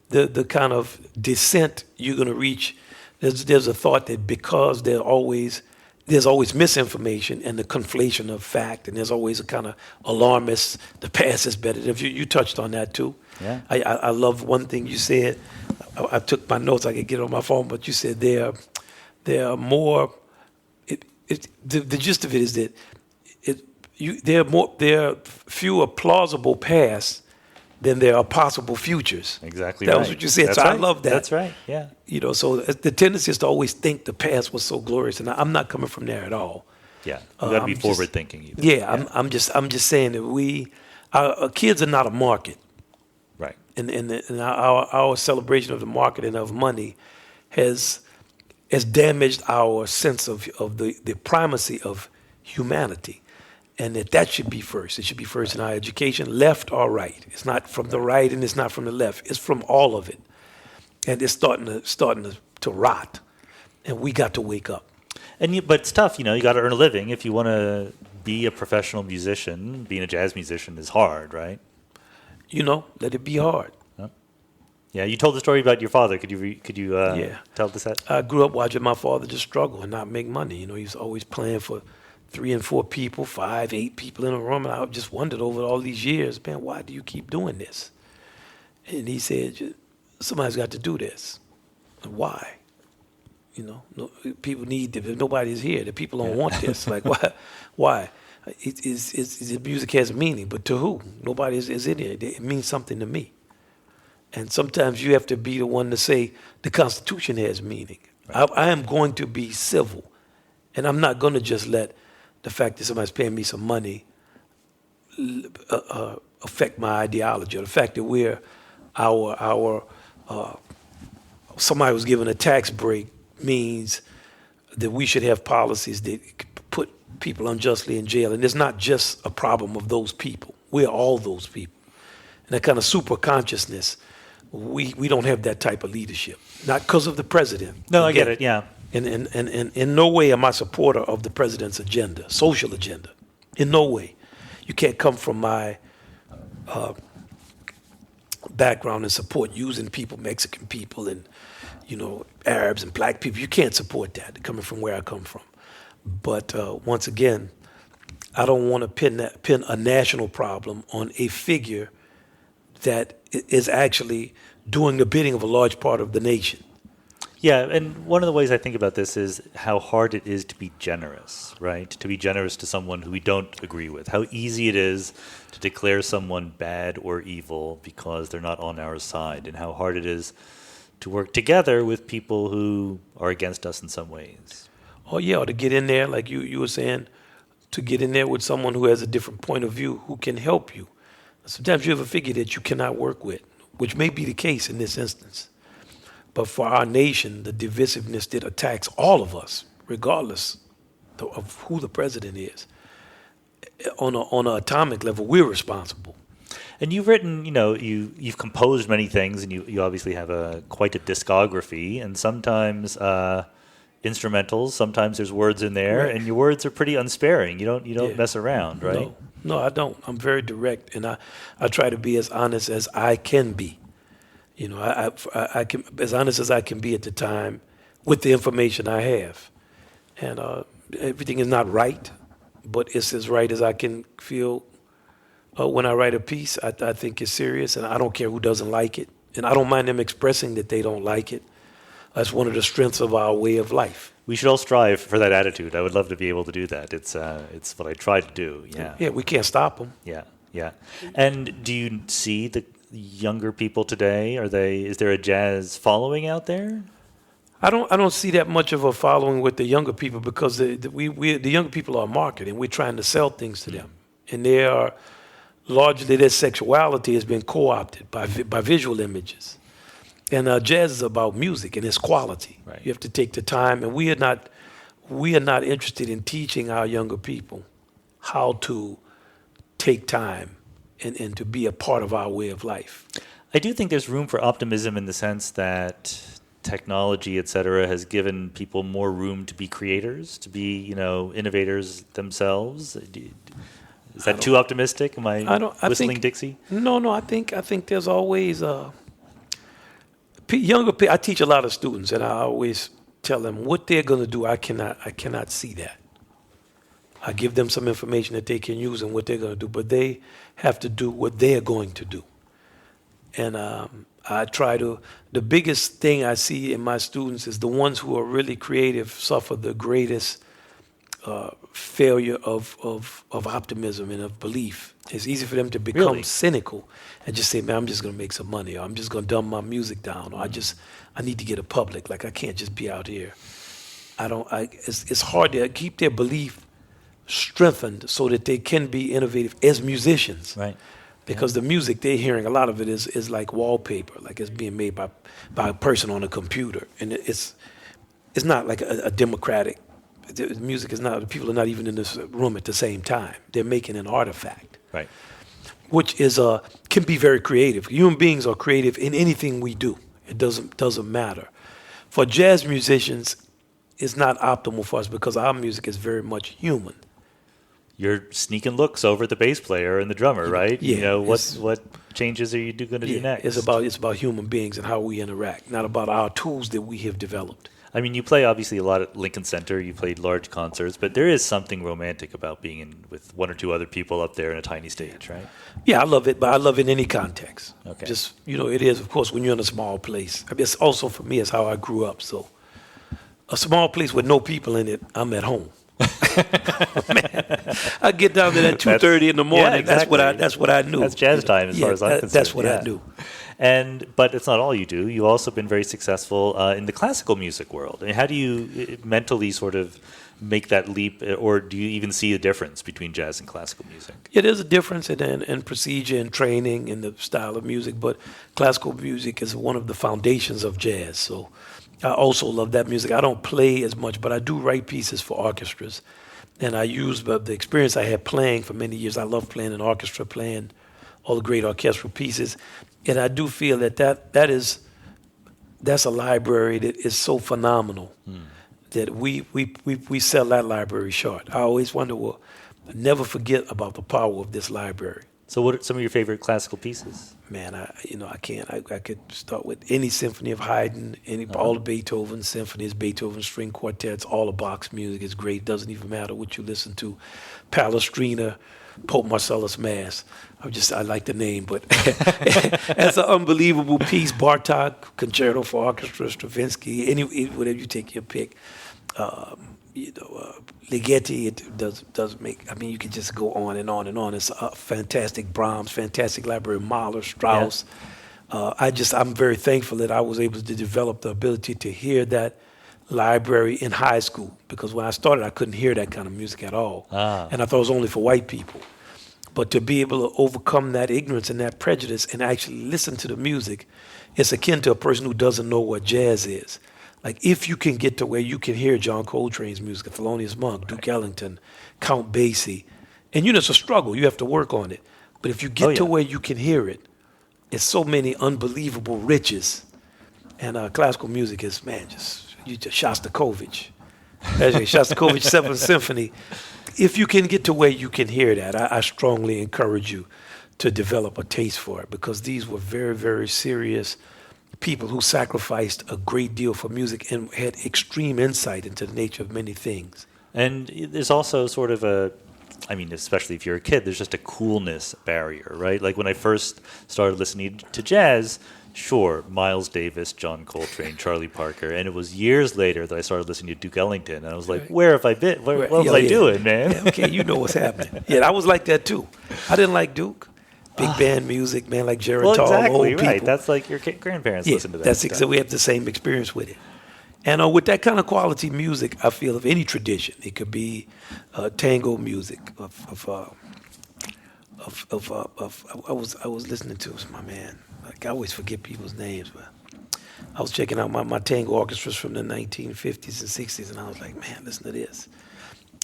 the kind of descent you're going to reach, there's a thought that because there's always misinformation and the conflation of fact, and there's always a kind of alarmist, the past is better. You touched on that too. Yeah. I love one thing you said. I took my notes, I could get it on my phone, but you said there are more, the gist of it is that there are fewer plausible pasts than there are possible futures. Exactly. That was what you said. That's so right. I love that. That's right. Yeah. So the tendency is to always think the past was so glorious, and I'm not coming from there at all. Yeah. You got to be forward thinking. Yeah. I'm just saying that our kids are not a market. Right. And our celebration of the market and of money has damaged our sense of the primacy of humanity. And that should be first. It should be first in our education, left or right. It's not from the right and it's not from the left. It's from all of it. And it's starting to rot. And we got to wake up. But it's tough, you got to earn a living. If you want to be a professional musician, being a jazz musician is hard, right? Let it be hard. Yeah, you told the story about your father. Could you tell us that? I grew up watching my father just struggle and not make money. He was always playing for 3 and 4 people, 5, 8 people in a room. And I just wondered over all these years, man, why do you keep doing this? And he said, somebody's got to do this. And why? People need this. If nobody's here, the people don't want this. Like, why? The music has meaning, but to who? Nobody is in it. It means something to me. And sometimes you have to be the one to say the Constitution has meaning. Right. I am going to be civil. And I'm not going to just let the fact that somebody's paying me some money affect my ideology, or the fact that somebody was given a tax break means that we should have policies that put people unjustly in jail. And it's not just a problem of those people. We're all those people. And that kind of super consciousness, we don't have that type of leadership. Not because of the president. No, I get it, yeah. And in no way am I a supporter of the president's agenda, social agenda. In no way. You can't come from my background and support using people, Mexican people and, Arabs and black people. You can't support that coming from where I come from. But once again, I don't want to pin a national problem on a figure that is actually doing the bidding of a large part of the nation. Yeah, and one of the ways I think about this is how hard it is to be generous, right? To be generous to someone who we don't agree with. How easy it is to declare someone bad or evil because they're not on our side, and how hard it is to work together with people who are against us in some ways. Oh, yeah, or to get in there, like you were saying, to get in there with someone who has a different point of view, who can help you. Sometimes you have a figure that you cannot work with, which may be the case in this instance. But for our nation, the divisiveness that attacks all of us, regardless of who the president is, on an atomic level, we're responsible. And you've written, you've composed many things, and you obviously have quite a discography, and sometimes instrumentals, sometimes there's words in there, right. And your words are pretty unsparing. You don't mess around, right? No, I don't. I'm very direct, and I try to be as honest as I can be. I can as honest as I can be at the time with the information I have, and everything is not right, but it's as right as I can feel. When I write a piece, I think it's serious, and I don't care who doesn't like it, and I don't mind them expressing that they don't like it. That's one of the strengths of our way of life. We should all strive for that attitude. I would love to be able to do that. It's what I try to do. Yeah. Yeah, we can't stop them. Yeah. And do you see the younger people today? Is there a jazz following out there? I don't see that much of a following with the younger people because the younger people are marketing. We're trying to sell things to them, and they are largely their sexuality has been co-opted by visual images. And jazz is about music and its quality. Right. You have to take the time, and we are not interested in teaching our younger people how to take time and to be a part of our way of life. I do think there's room for optimism in the sense that technology, et cetera, has given people more room to be creators, to be, innovators themselves. Is that too optimistic? Am I whistling Dixie? No. I think there's always younger people. I teach a lot of students, and I always tell them what they're going to do. I cannot see that. I give them some information that they can use and what they're going to do, but they have to do what they're going to do. And I try to. The biggest thing I see in my students is the ones who are really creative suffer the greatest failure of optimism and of belief. It's easy for them to become cynical and just say, man, I'm just going to make some money, or I'm just going to dumb my music down, or I need to get a public. Like, I can't just be out here. It's hard to keep their belief strengthened so that they can be innovative as musicians. Right. Because the music they're hearing, a lot of it is like wallpaper, like it's being made by a person on a computer. And it's not like a democratic. The music is not, people are not even in this room at the same time. They're making an artifact. Right. Which is can be very creative. Human beings are creative in anything we do. It doesn't matter. For jazz musicians, it's not optimal for us because our music is very much human. You're sneaking looks over at the bass player and the drummer, right? Yeah. What changes are you going to do next? It's about human beings and how we interact, not about our tools that we have developed. I mean, you play obviously a lot at Lincoln Center. You played large concerts, but there is something romantic about being with one or two other people up there in a tiny stage, right? Yeah, I love it, but I love it in any context. Okay. Just, it is, of course, when you're in a small place. I mean, it's also, for me, it's how I grew up. So a small place with no people in it, I'm at home. Man, I get down there at 2:30 in the morning. Yeah, exactly. That's what I knew. That's jazz time as far as I'm concerned. That's what I knew. But it's not all you do. You've also been very successful in the classical music world. I mean, how do you mentally sort of make that leap, or do you even see a difference between jazz and classical music? Yeah, there's a difference in procedure and training in the style of music, but classical music is one of the foundations of jazz. So I also love that music. I don't play as much, but I do write pieces for orchestras. And I use the experience I had playing for many years. I love playing in orchestra, playing all the great orchestral pieces. And I do feel that's a library that is so phenomenal that we sell that library short. I always wonder, never forget about the power of this library. So what are some of your favorite classical pieces? Man, I can't. I could start with any symphony of Haydn, all the Beethoven symphonies, Beethoven string quartets, all the Bach's music is great. Doesn't even matter what you listen to. Palestrina, Pope Marcellus Mass. I like the name, but that's an unbelievable piece. Bartok, Concerto for Orchestra, Stravinsky, whatever you take your pick. Ligeti, it does make. I mean, you can just go on and on and on. It's a fantastic Brahms, fantastic library, Mahler, Strauss. Yeah. I'm very thankful that I was able to develop the ability to hear that library in high school, because when I started, I couldn't hear that kind of music at all, and I thought it was only for white people. But to be able to overcome that ignorance and that prejudice and actually listen to the music, it's akin to a person who doesn't know what jazz is. Like, if you can get to where you can hear John Coltrane's music, Thelonious Monk, Duke Ellington, Count Basie, and it's a struggle. You have to work on it. But if you get to where you can hear it, it's so many unbelievable riches. And classical music is, Shostakovich. Shostakovich 7th Symphony. If you can get to where you can hear that, I strongly encourage you to develop a taste for it, because these were very, very serious people who sacrificed a great deal for music and had extreme insight into the nature of many things. And there's also sort of especially if you're a kid, there's just a coolness barrier, right? Like when I first started listening to jazz, sure, Miles Davis, John Coltrane, Charlie Parker, and it was years later that I started listening to Duke Ellington, and I was like, where have I been? What was I doing, man? Yeah, okay, you know what's happening. Yeah, I was like that too. I didn't like Duke. Big band music, man, like Geritol, exactly, old people. Right. That's like your grandparents listen to that. So we have the same experience with it. And with that kind of quality music, I feel of any tradition, it could be tango music. I was listening to my man. Like, I always forget people's names, but I was checking out my tango orchestras from the 1950s and 60s, and I was like, man, listen to this.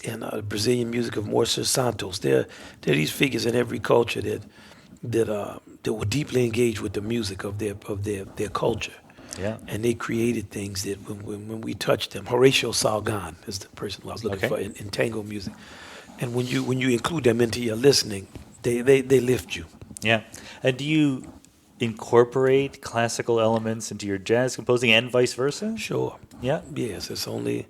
And the Brazilian music of Moacir Santos. There are these figures in every culture that were deeply engaged with the music of their culture. Yeah. And they created things that when we touched them, Horatio Salgan is the person I was looking for in tango music. And when you include them into your listening, they lift you. Yeah. And do you incorporate classical elements into your jazz composing and vice versa? Sure. Yeah. Yes, it's only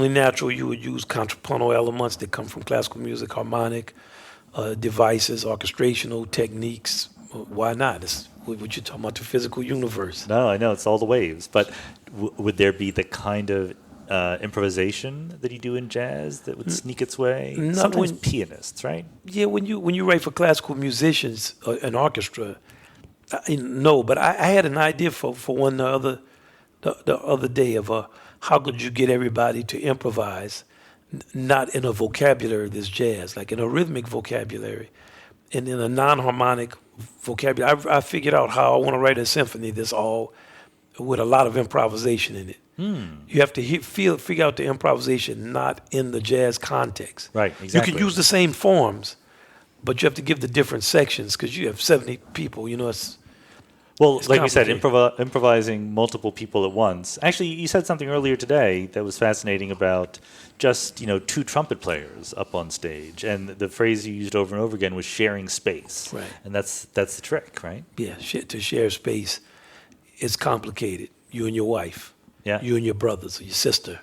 natural you would use contrapuntal elements that come from classical music, harmonic devices, orchestrational techniques. Why not? It's what you're talking about, the physical universe. No, I know it's all the waves, but would there be the kind of improvisation that you do in jazz that would sneak its way? Sometimes pianists, right? Yeah, when you write for classical musicians, an orchestra. No, but I had an idea for one the other day of how could you get everybody to improvise, not in a vocabulary that's jazz, like in a rhythmic vocabulary, and in a non-harmonic vocabulary. I figured out how I want to write a symphony that's all with a lot of improvisation in it. You have to figure out the improvisation not in the jazz context. Right, exactly. You can use the same forms, but you have to give the different sections because you have 70 people. It's like we said, improvising multiple people at once. Actually, you said something earlier today that was fascinating about just, two trumpet players up on stage. And the phrase you used over and over again was sharing space. Right. And that's the trick, right? Yeah, to share space is complicated. You and your wife. Yeah. You and your brothers or your sister.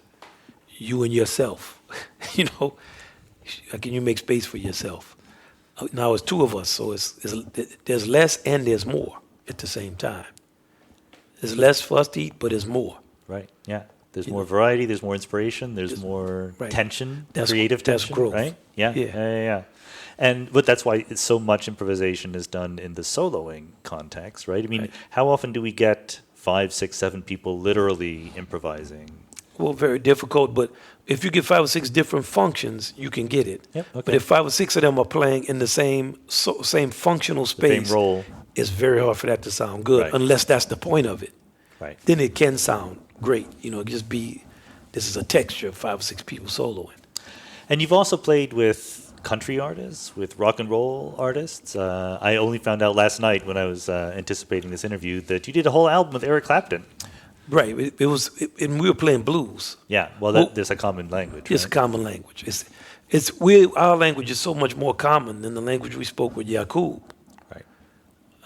You and yourself. How can you make space for yourself? Now it's two of us, so there's less and there's more at the same time. There's less for us to eat, but there's more. Right, yeah. There's more variety, there's more inspiration, there's more tension, creative tension. That's growth. Right? Yeah. But that's why so much improvisation is done in the soloing context, right? I mean, how often do we get 5, 6, 7 people literally improvising? Well, very difficult, but if you get 5 or 6 different functions, you can get it. Yep, okay. But if 5 or 6 of them are playing in the same functional space, same role, it's very hard for that to sound good, unless that's the point of it. Right. Then it can sound great. Just this is a texture of 5 or 6 people soloing. And you've also played with country artists, with rock and roll artists. I only found out last night when I was anticipating this interview that you did a whole album with Eric Clapton. Right. And we were playing blues. Yeah. Well, there's a common language. It's right? a common language. Our language is so much more common than the language we spoke with Yakub.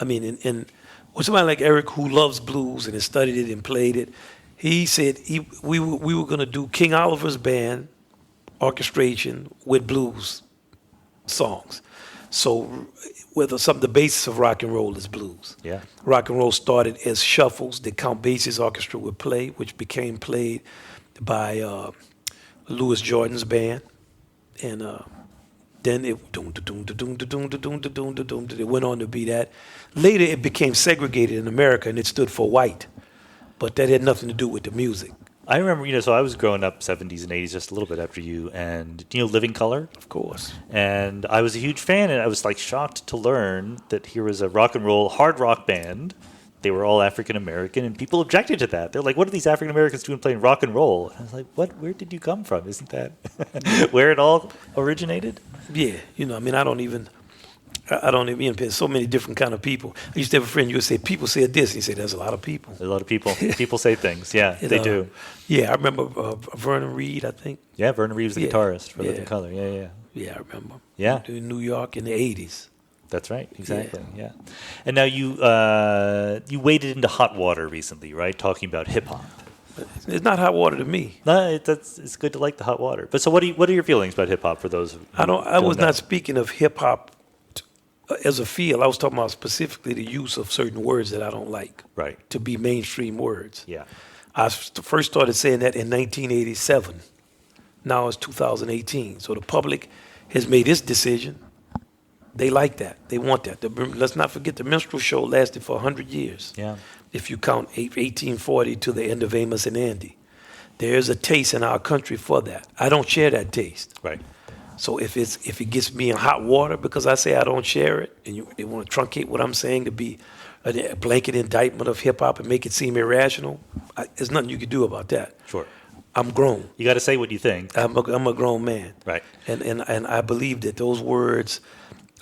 I mean, and with somebody like Eric who loves blues and has studied it and played it, he said we were going to do King Oliver's band orchestration with blues songs. So the basis of rock and roll is blues. Yeah. Rock and roll started as shuffles that Count Basie's orchestra would play, which became played by Louis Jordan's band, and then it went on to be that. Later, it became segregated in America, and it stood for white, but that had nothing to do with the music. I remember, so I was growing up 70s and 80s, just a little bit after you, and Living Colour? Of course. And I was a huge fan, and I was like shocked to learn that here was a rock and roll hard rock band. They were all African American, and people objected to that. They're like, "What are these African Americans doing playing rock and roll?" And I was like, "What? Where did you come from? Isn't that where it all originated?" Yeah, I mean, I don't even. There's so many different kind of people. I used to have a friend. You would say, "People said this." And you say, "There's a lot of people." There's a lot of people. People say things. Yeah, they do. Yeah, I remember Vernon Reid. I think. Yeah, Vernon Reid was the guitarist for Living Colour. Yeah. Yeah, I remember. Yeah, in New York in the '80s. That's right, exactly. Yeah. And now you waded into hot water recently, right? Talking about hip hop. It's not hot water to me. No, it's good to like the hot water. But so, what are your feelings about hip hop for those? I was not speaking of hip hop as a field. I was talking about specifically the use of certain words that I don't like. Right. To be mainstream words. Yeah. I first started saying that in 1987. Now it's 2018. So the public has made its decision. They like that. They want that. Let's not forget the minstrel show lasted for 100 years. Yeah. If you count 1840 to the end of Amos and Andy. There's a taste in our country for that. I don't share that taste. Right. So if it gets me in hot water because I say I don't share it, and they want to truncate what I'm saying to be a blanket indictment of hip hop and make it seem irrational, there's nothing you can do about that. Sure. I'm grown. You got to say what you think. I'm a grown man. Right. And I believe that those words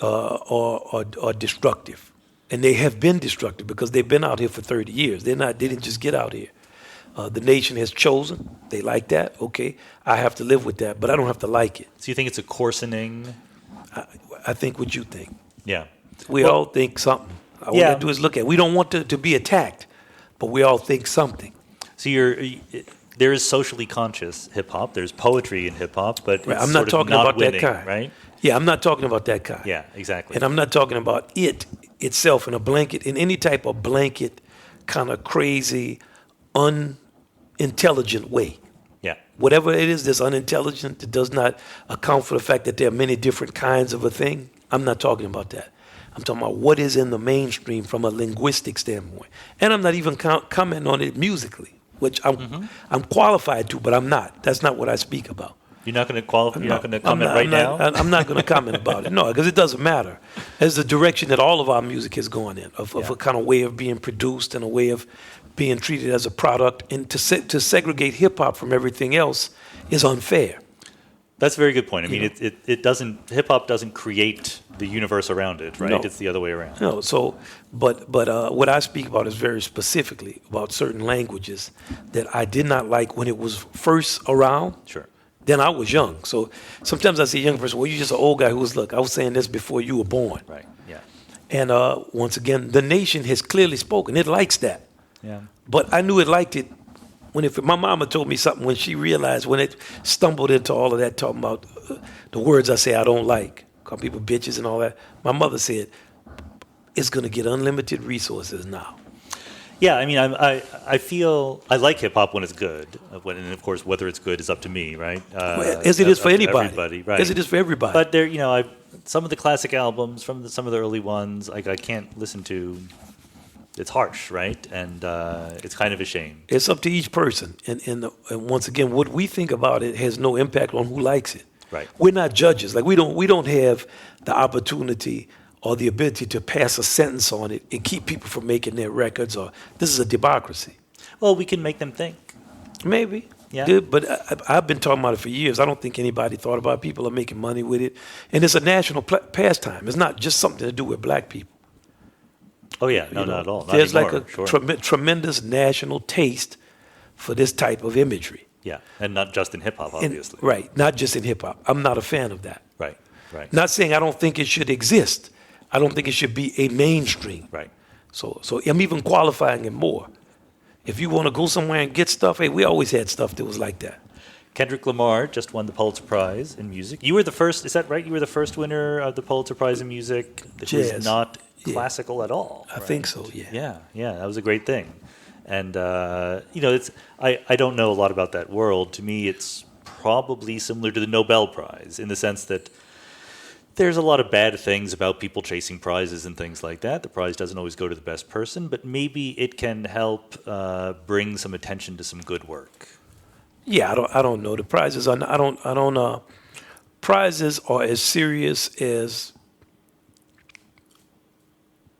are destructive, and they have been destructive because they've been out here for 30 years. They didn't just get out here. The nation has chosen. They like that. Okay, I have to live with that, but I don't have to like it. So you think it's a coarsening? I think what you think. Yeah. We all think something. All we have to do is look at it. We don't want to be attacked, but we all think something. So there is socially conscious hip hop. There's poetry in hip hop, but right. I'm not talking about winning, that kind. Right? Yeah, I'm not talking about that kind. Yeah, exactly. And I'm not talking about it itself in a blanket, in any type of blanket, kind of crazy, unintelligent way. Yeah. Whatever it is that's unintelligent, that does not account for the fact that there are many different kinds of a thing, I'm not talking about that. I'm talking about what is in the mainstream from a linguistic standpoint. And I'm not even commenting on it musically, which I'm qualified to, but I'm not. That's not what I speak about. You're not going to qualify. You're not going to comment now. I'm not going to comment about it. No, because it doesn't matter. It's the direction that all of our music has gone in, of a kind of way of being produced and a way of being treated as a product. And to segregate hip hop from everything else is unfair. That's a very good point. I mean, it doesn't. Hip hop doesn't create the universe around it, right? No. It's the other way around. No. So, but what I speak about is very specifically about certain languages that I did not like when it was first around. Sure. Then I was young. So sometimes I see a young person, well, you're just an old guy who was, look, I was saying this before you were born. Right, yeah. And once again, the nation has clearly spoken. It likes that. Yeah. But I knew it liked it my mama told me something when she realized, when it stumbled into all of that, talking about the words I say I don't like, call people bitches and all that. My mother said, it's going to get unlimited resources now. Yeah, I mean, I feel I like hip hop when it's good, and of course, whether it's good is up to me, right? As it is for anybody. Everybody, right? As it is for everybody. But there, some of the classic albums from some of the early ones, I can't listen to. It's harsh, right? And it's kind of a shame. It's up to each person, and once again, what we think about it has no impact on who likes it. Right. We're not judges. Like we don't have the opportunity or the ability to pass a sentence on it and keep people from making their records. Or this is a democracy. Well, we can make them think. Maybe. Yeah. But I've been talking about it for years. I don't think anybody thought about it. People are making money with it. And it's a national pastime. It's not just something to do with black people. Oh, yeah. No, not at all. Not there's anymore. Like a tremendous national taste for this type of imagery. Yeah. And not just in hip-hop, obviously. Right. Not just in hip-hop. I'm not a fan of that. Right. Not saying I don't think it should exist. I don't think it should be a mainstream. Right. So I'm even qualifying it more. If you want to go somewhere and get stuff, hey, we always had stuff that was like that. Kendrick Lamar just won the Pulitzer Prize in music. You were the first, is that right? You were the first winner of the Pulitzer Prize in music that Jazz. was not classical at all. I think so, yeah. Yeah, that was a great thing. And, it's I don't know a lot about that world. To me, it's probably similar to the Nobel Prize in the sense that there's a lot of bad things about people chasing prizes and things like that. The prize doesn't always go to the best person, but maybe it can help bring some attention to some good work. Yeah, I don't know. The prizes are prizes are as serious as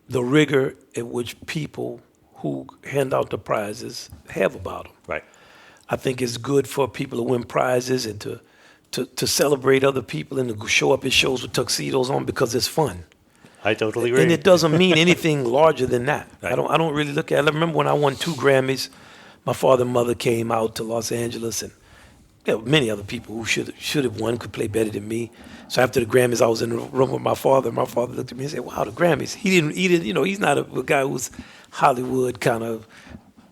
the rigor at which people who hand out the prizes have about them. Right. I think it's good for people to win prizes and to celebrate other people and to show up at shows with tuxedos on because it's fun. I totally agree. And it doesn't mean anything larger than that. Right. I don't really look at it. I remember when I won 2 Grammys, my father and mother came out to Los Angeles, and there were many other people who should have won, could play better than me. So after the Grammys, I was in the room with my father, and my father looked at me and said, "Wow, the Grammys." He didn't, he's not a guy who's Hollywood kind of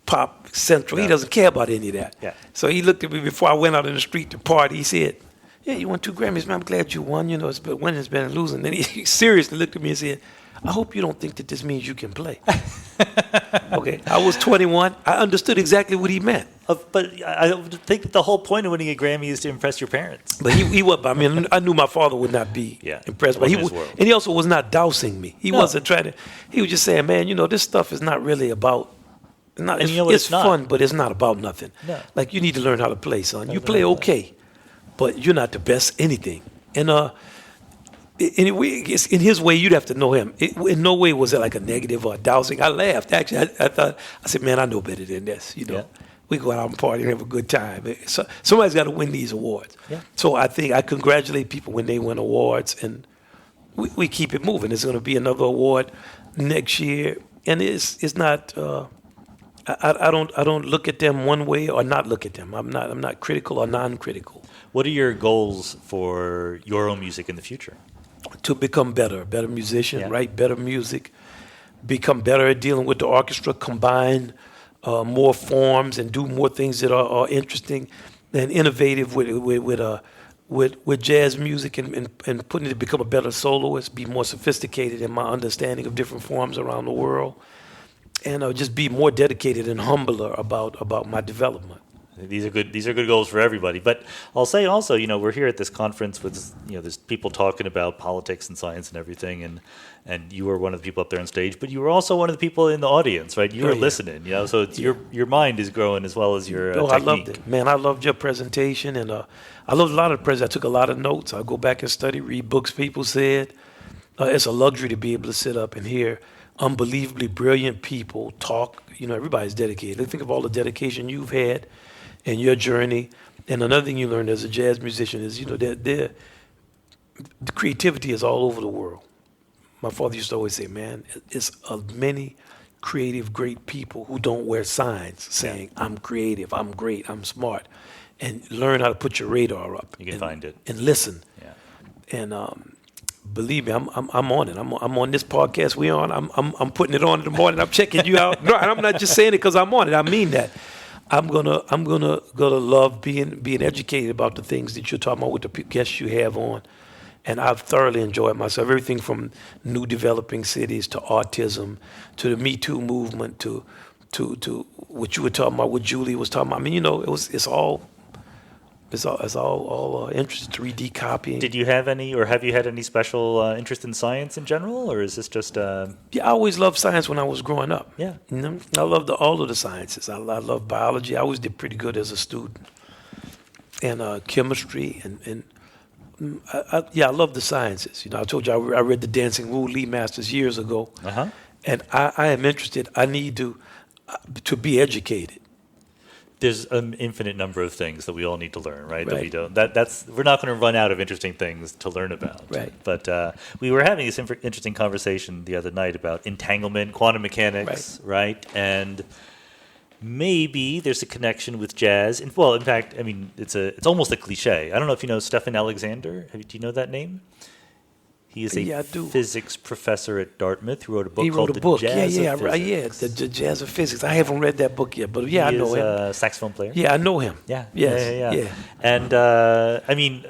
pop central. No. He doesn't care about any of that. Yeah. So he looked at me before I went out in the street to party. He said, "Yeah, you won 2 Grammys, man. I'm glad you won. It's been winning, it's better than losing." Then he seriously looked at me and said, "I hope you don't think that this means you can play." Okay, I was 21. I understood exactly what he meant. But I think that the whole point of winning a Grammy is to impress your parents. But he was. I mean, I knew my father would not be impressed. But and he also was not dousing me. He wasn't trying to. He was just saying, "Man, this stuff is not really about. It's fun, but it's not about nothing. No. Like you need to learn how to play, son. You play okay, but you're not the best anything." And in his way, you'd have to know him. In no way was it like a negative or a dousing. I laughed. Actually, I said, "Man, I know better than this." Yeah. We go out and party and have a good time. So somebody's got to win these awards. Yeah. So I think I congratulate people when they win awards, and we keep it moving. There's going to be another award next year, and it's not. I don't look at them one way or not look at them. I'm not critical or non-critical. What are your goals for your own music in the future? To become better, better musician, write better music, become better at dealing with the orchestra, combine more forms and do more things that are interesting and innovative with jazz music and putting it to become a better soloist, be more sophisticated in my understanding of different forms around the world, and just be more dedicated and humbler about my development. These are good goals for everybody. But I'll say also, we're here at this conference with, there's people talking about politics and science and everything, and you were one of the people up there on stage, but you were also one of the people in the audience, right? You were listening, so it's your mind is growing as well as your technique. I loved it. Man, I loved your presentation, and I loved a lot of the presentations. I took a lot of notes. I go back and study, read books people said. It's a luxury to be able to sit up and hear unbelievably brilliant people talk. Everybody's dedicated. Think of all the dedication you've had in your journey. And another thing you learn as a jazz musician is, the creativity is all over the world. My father used to always say, man, it's many creative, great people who don't wear signs saying, I'm creative, I'm great, I'm smart. And learn how to put your radar up. You can find it. And listen. Yeah. And believe me, I'm on it. I'm on this podcast we're on. I'm putting it on in the morning. I'm checking you out. No, and I'm not just saying it because I'm on it. I mean that. I'm gonna love being educated about the things that you're talking about with the guests you have on, and I've thoroughly enjoyed myself. Everything from new developing cities to autism, to the Me Too movement, to what you were talking about, what Julie was talking about. I mean, it's all interesting. 3D copying. Did you have any, or have you had any special interest in science in general, or is this just? Yeah, I always loved science when I was growing up. Yeah, I loved all of the sciences. I loved biology. I always did pretty good as a student, and chemistry, and I love the sciences. I told you I read the Dancing Wu Lee Masters years ago, and I am interested. I need to be educated. There's an infinite number of things that we all need to learn, right? That we don't. We're not going to run out of interesting things to learn about. Right. But we were having this interesting conversation the other night about entanglement, quantum mechanics, right? And maybe there's a connection with jazz. In fact, I mean, it's almost a cliche. I don't know if you know Stefan Alexander. Do you know that name? He is a Yeah, I do. physics professor at Dartmouth who wrote a book He called wrote a book. The Jazz of The Jazz of Physics. I haven't read that book yet, but yeah, I know He him. is a saxophone player. Yeah, I know him. Yeah. Yes. Yeah. And I mean,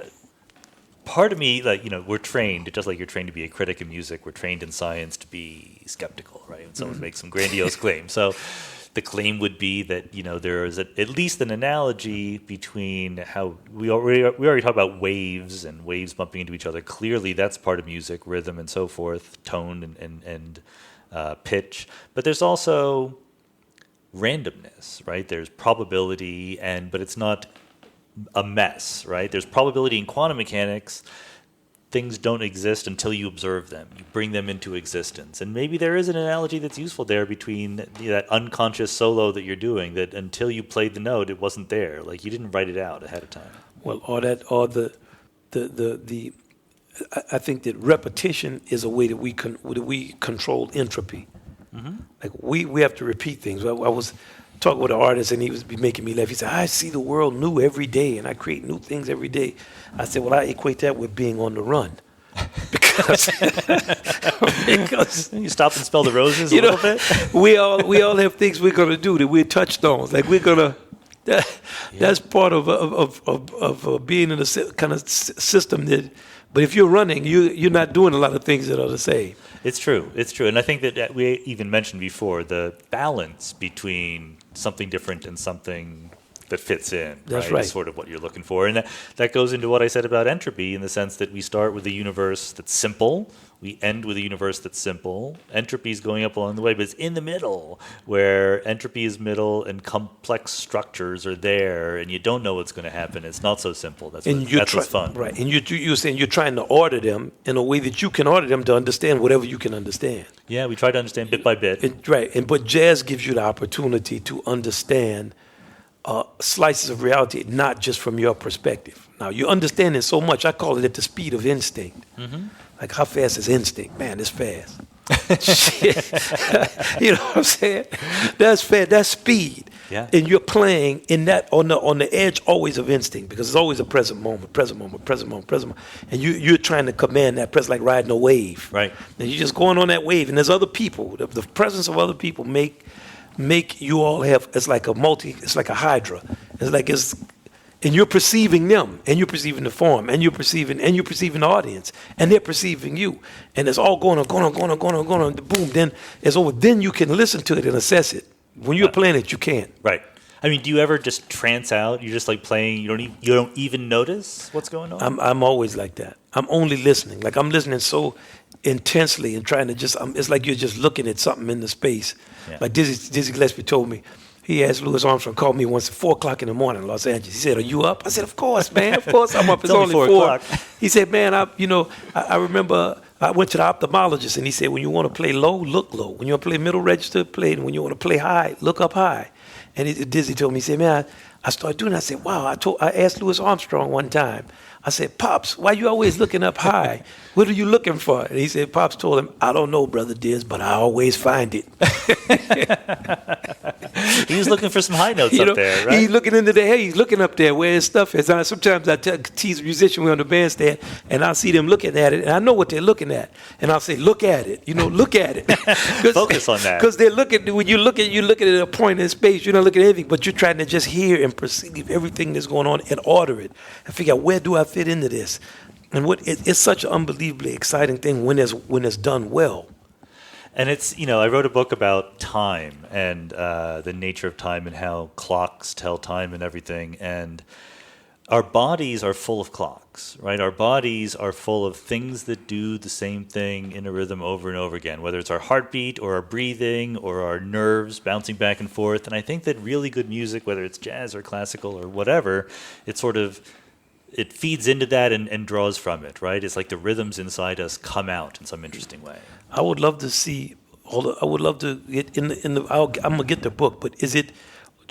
part of me, like, we're trained, just like you're trained to be a critic of music, we're trained in science to be skeptical, right? When someone makes some grandiose claim. So the claim would be that, there is at least an analogy between how we already talked about waves and waves bumping into each other. Clearly, that's part of music, rhythm and so forth, tone and pitch. But there's also randomness, right? There's probability, but it's not a mess, right? There's probability in quantum mechanics. Things don't exist until you observe them. You bring them into existence. And maybe there is an analogy that's useful there between that unconscious solo that you're doing, that until you played the note, it wasn't there. Like, you didn't write it out ahead of time. Well, I think that repetition is a way that we control entropy. Mm-hmm. Like, we have to repeat things. I was talking with an artist, and he was making me laugh. He said, I see the world new every day, and I create new things every day. I said, well, I equate that with being on the run. Because you stop and smell the roses a little bit? we all have things we're going to do that we're touchstones. Like, we're going to, that's part of being in a kind of system that, but if you're running, you're not doing a lot of things that are the same. It's true. And I think that we even mentioned before the balance between something different and something that fits in. That's right. Is sort of what you're looking for. And that goes into what I said about entropy, in the sense that we start with a universe that's simple. We end with a universe that's simple. Entropy is going up along the way, but it's in the middle, where entropy is middle and complex structures are there, and you don't know what's going to happen. It's not so simple. That's what's fun. Right. And you're saying you're trying to order them in a way that you can order them to understand whatever you can understand. Yeah, we try to understand bit by bit. But jazz gives you the opportunity to understand slices of reality, not just from your perspective. Now, you're understanding so much, I call it at the speed of instinct. Mm-hmm. Like, how fast is instinct? Man, it's fast. You know what I'm saying? That's fast. That's speed. Yeah. And you're playing in that on the edge always of instinct, because it's always a present moment. And you're trying to command that present, like riding a wave. Right. And you're just going on that wave, and there's other people. The presence of other people make you all have, it's like a hydra. And you're perceiving them, and you're perceiving the form, and you're perceiving the audience, and they're perceiving you. And it's all going on, boom, then it's over. Then you can listen to it and assess it. When you're playing it, you can't. Right. I mean, do you ever just trance out? You're just like playing, you don't even notice what's going on? I'm always like that. I'm only listening. Like, I'm listening so intensely and trying to it's like you're just looking at something in the space. Yeah. Like Dizzy Gillespie told me, he asked Louis Armstrong, called me once at 4 o'clock in the morning in Los Angeles. He said, are you up? I said, of course, man. Of course I'm up. It's only 4 o'clock. He said, man, I remember I went to the ophthalmologist, and he said, when you want to play low, look low. When you want to play middle register, play. And when you want to play high, look up high. And Dizzy told me, he said, man, I started doing it. I said, wow. I asked Louis Armstrong one time. I said, Pops, why you always looking up high? What are you looking for? And he said, Pops told him, I don't know, Brother Diz, but I always find it. He was looking for some high notes up there, right? He's looking into the he's looking up there where his stuff is. Sometimes I tease a musician, we're on the bandstand, and I see them looking at it, and I know what they're looking at. And I'll say, look at it. Look at it. Focus on that. Because they're looking, when you're looking at a point in space, you're not looking at anything, but you're trying to just hear and perceive everything that's going on and order it. And figure out, where do I fit into this? And it's such an unbelievably exciting thing when it's done well. And it's, I wrote a book about time and the nature of time and how clocks tell time and everything. And our bodies are full of clocks, right? Our bodies are full of things that do the same thing in a rhythm over and over again, whether it's our heartbeat or our breathing or our nerves bouncing back and forth. And I think that really good music, whether it's jazz or classical or whatever, it feeds into that and draws from it, right? It's like the rhythms inside us come out in some interesting way. I would love to see. I would love to get I'm gonna get the book, but is it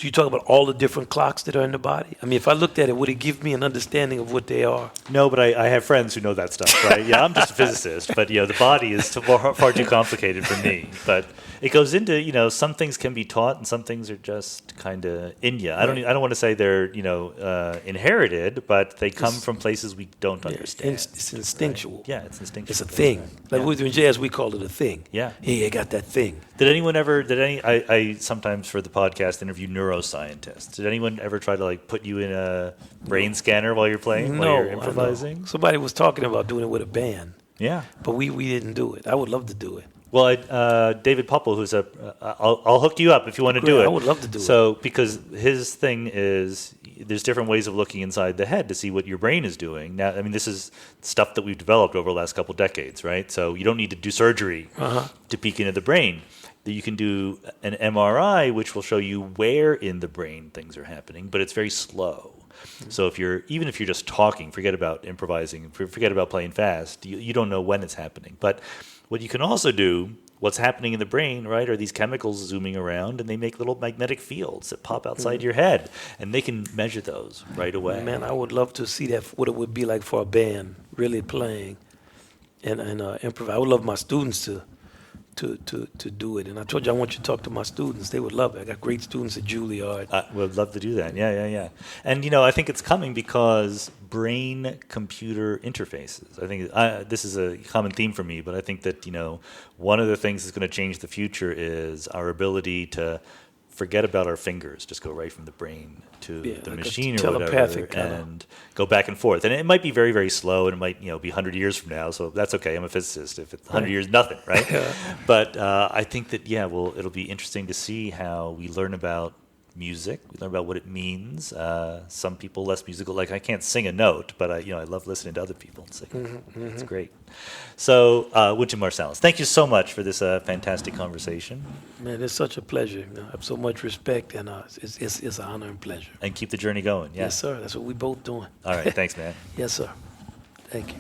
Do you talk about all the different clocks that are in the body? I mean, if I looked at it, would it give me an understanding of what they are? No, but I have friends who know that stuff, right? Yeah, I'm just a physicist, but the body is far too complicated for me. But it goes into some things can be taught and some things are just kind of in you. I don't want to say they're inherited, but they come from places we don't understand. It's instinctual. Right? Yeah, it's instinctual. It's a thing. Like in jazz, we call it a thing. Yeah. Hey, I got that thing. I sometimes for the podcast interview neuroscientists. Did anyone ever try to put you in a brain scanner while you're playing, while you're improvising? Somebody was talking about doing it with a band. Yeah. But we didn't do it. I would love to do it. Well, David Popple, who's I'll hook you up if you want to do it. I would love to do it. So, because his thing is, there's different ways of looking inside the head to see what your brain is doing. Now, I mean, this is stuff that we've developed over the last couple decades, right? So you don't need to do surgery to peek into the brain. You can do an MRI, which will show you where in the brain things are happening, but it's very slow. So even if you're just talking, forget about improvising, forget about playing fast, you don't know when it's happening. But what you can also do, what's happening in the brain, right, are these chemicals zooming around, and they make little magnetic fields that pop outside your head, and they can measure those right away. Man, I would love to see that, what it would be like for a band really playing and improvise. I would love my students to do it. And I told you I want you to talk to my students. They would love it. I got great students at Juilliard. I would love to do that. Yeah. And, I think it's coming because brain-computer interfaces. I think this is a common theme for me, but I think that, one of the things that's going to change the future is our ability to forget about our fingers, just go right from the brain to the machine or whatever, and go back and forth. And it might be very, very slow, and it might be 100 years from now, so that's okay. I'm a physicist. If it's 100 years, nothing, right? But I think that, it'll be interesting to see how we learn about music. We learn about what it means. Some people less musical. Like I can't sing a note, but I love listening to other people sing. It's great. So, Wynton Marsalis, thank you so much for this fantastic conversation. Man, it's such a pleasure. I have so much respect, and it's an honor and pleasure. And keep the journey going. Yeah. Yes, sir. That's what we both doing. All right. Thanks, man. Yes, sir. Thank you.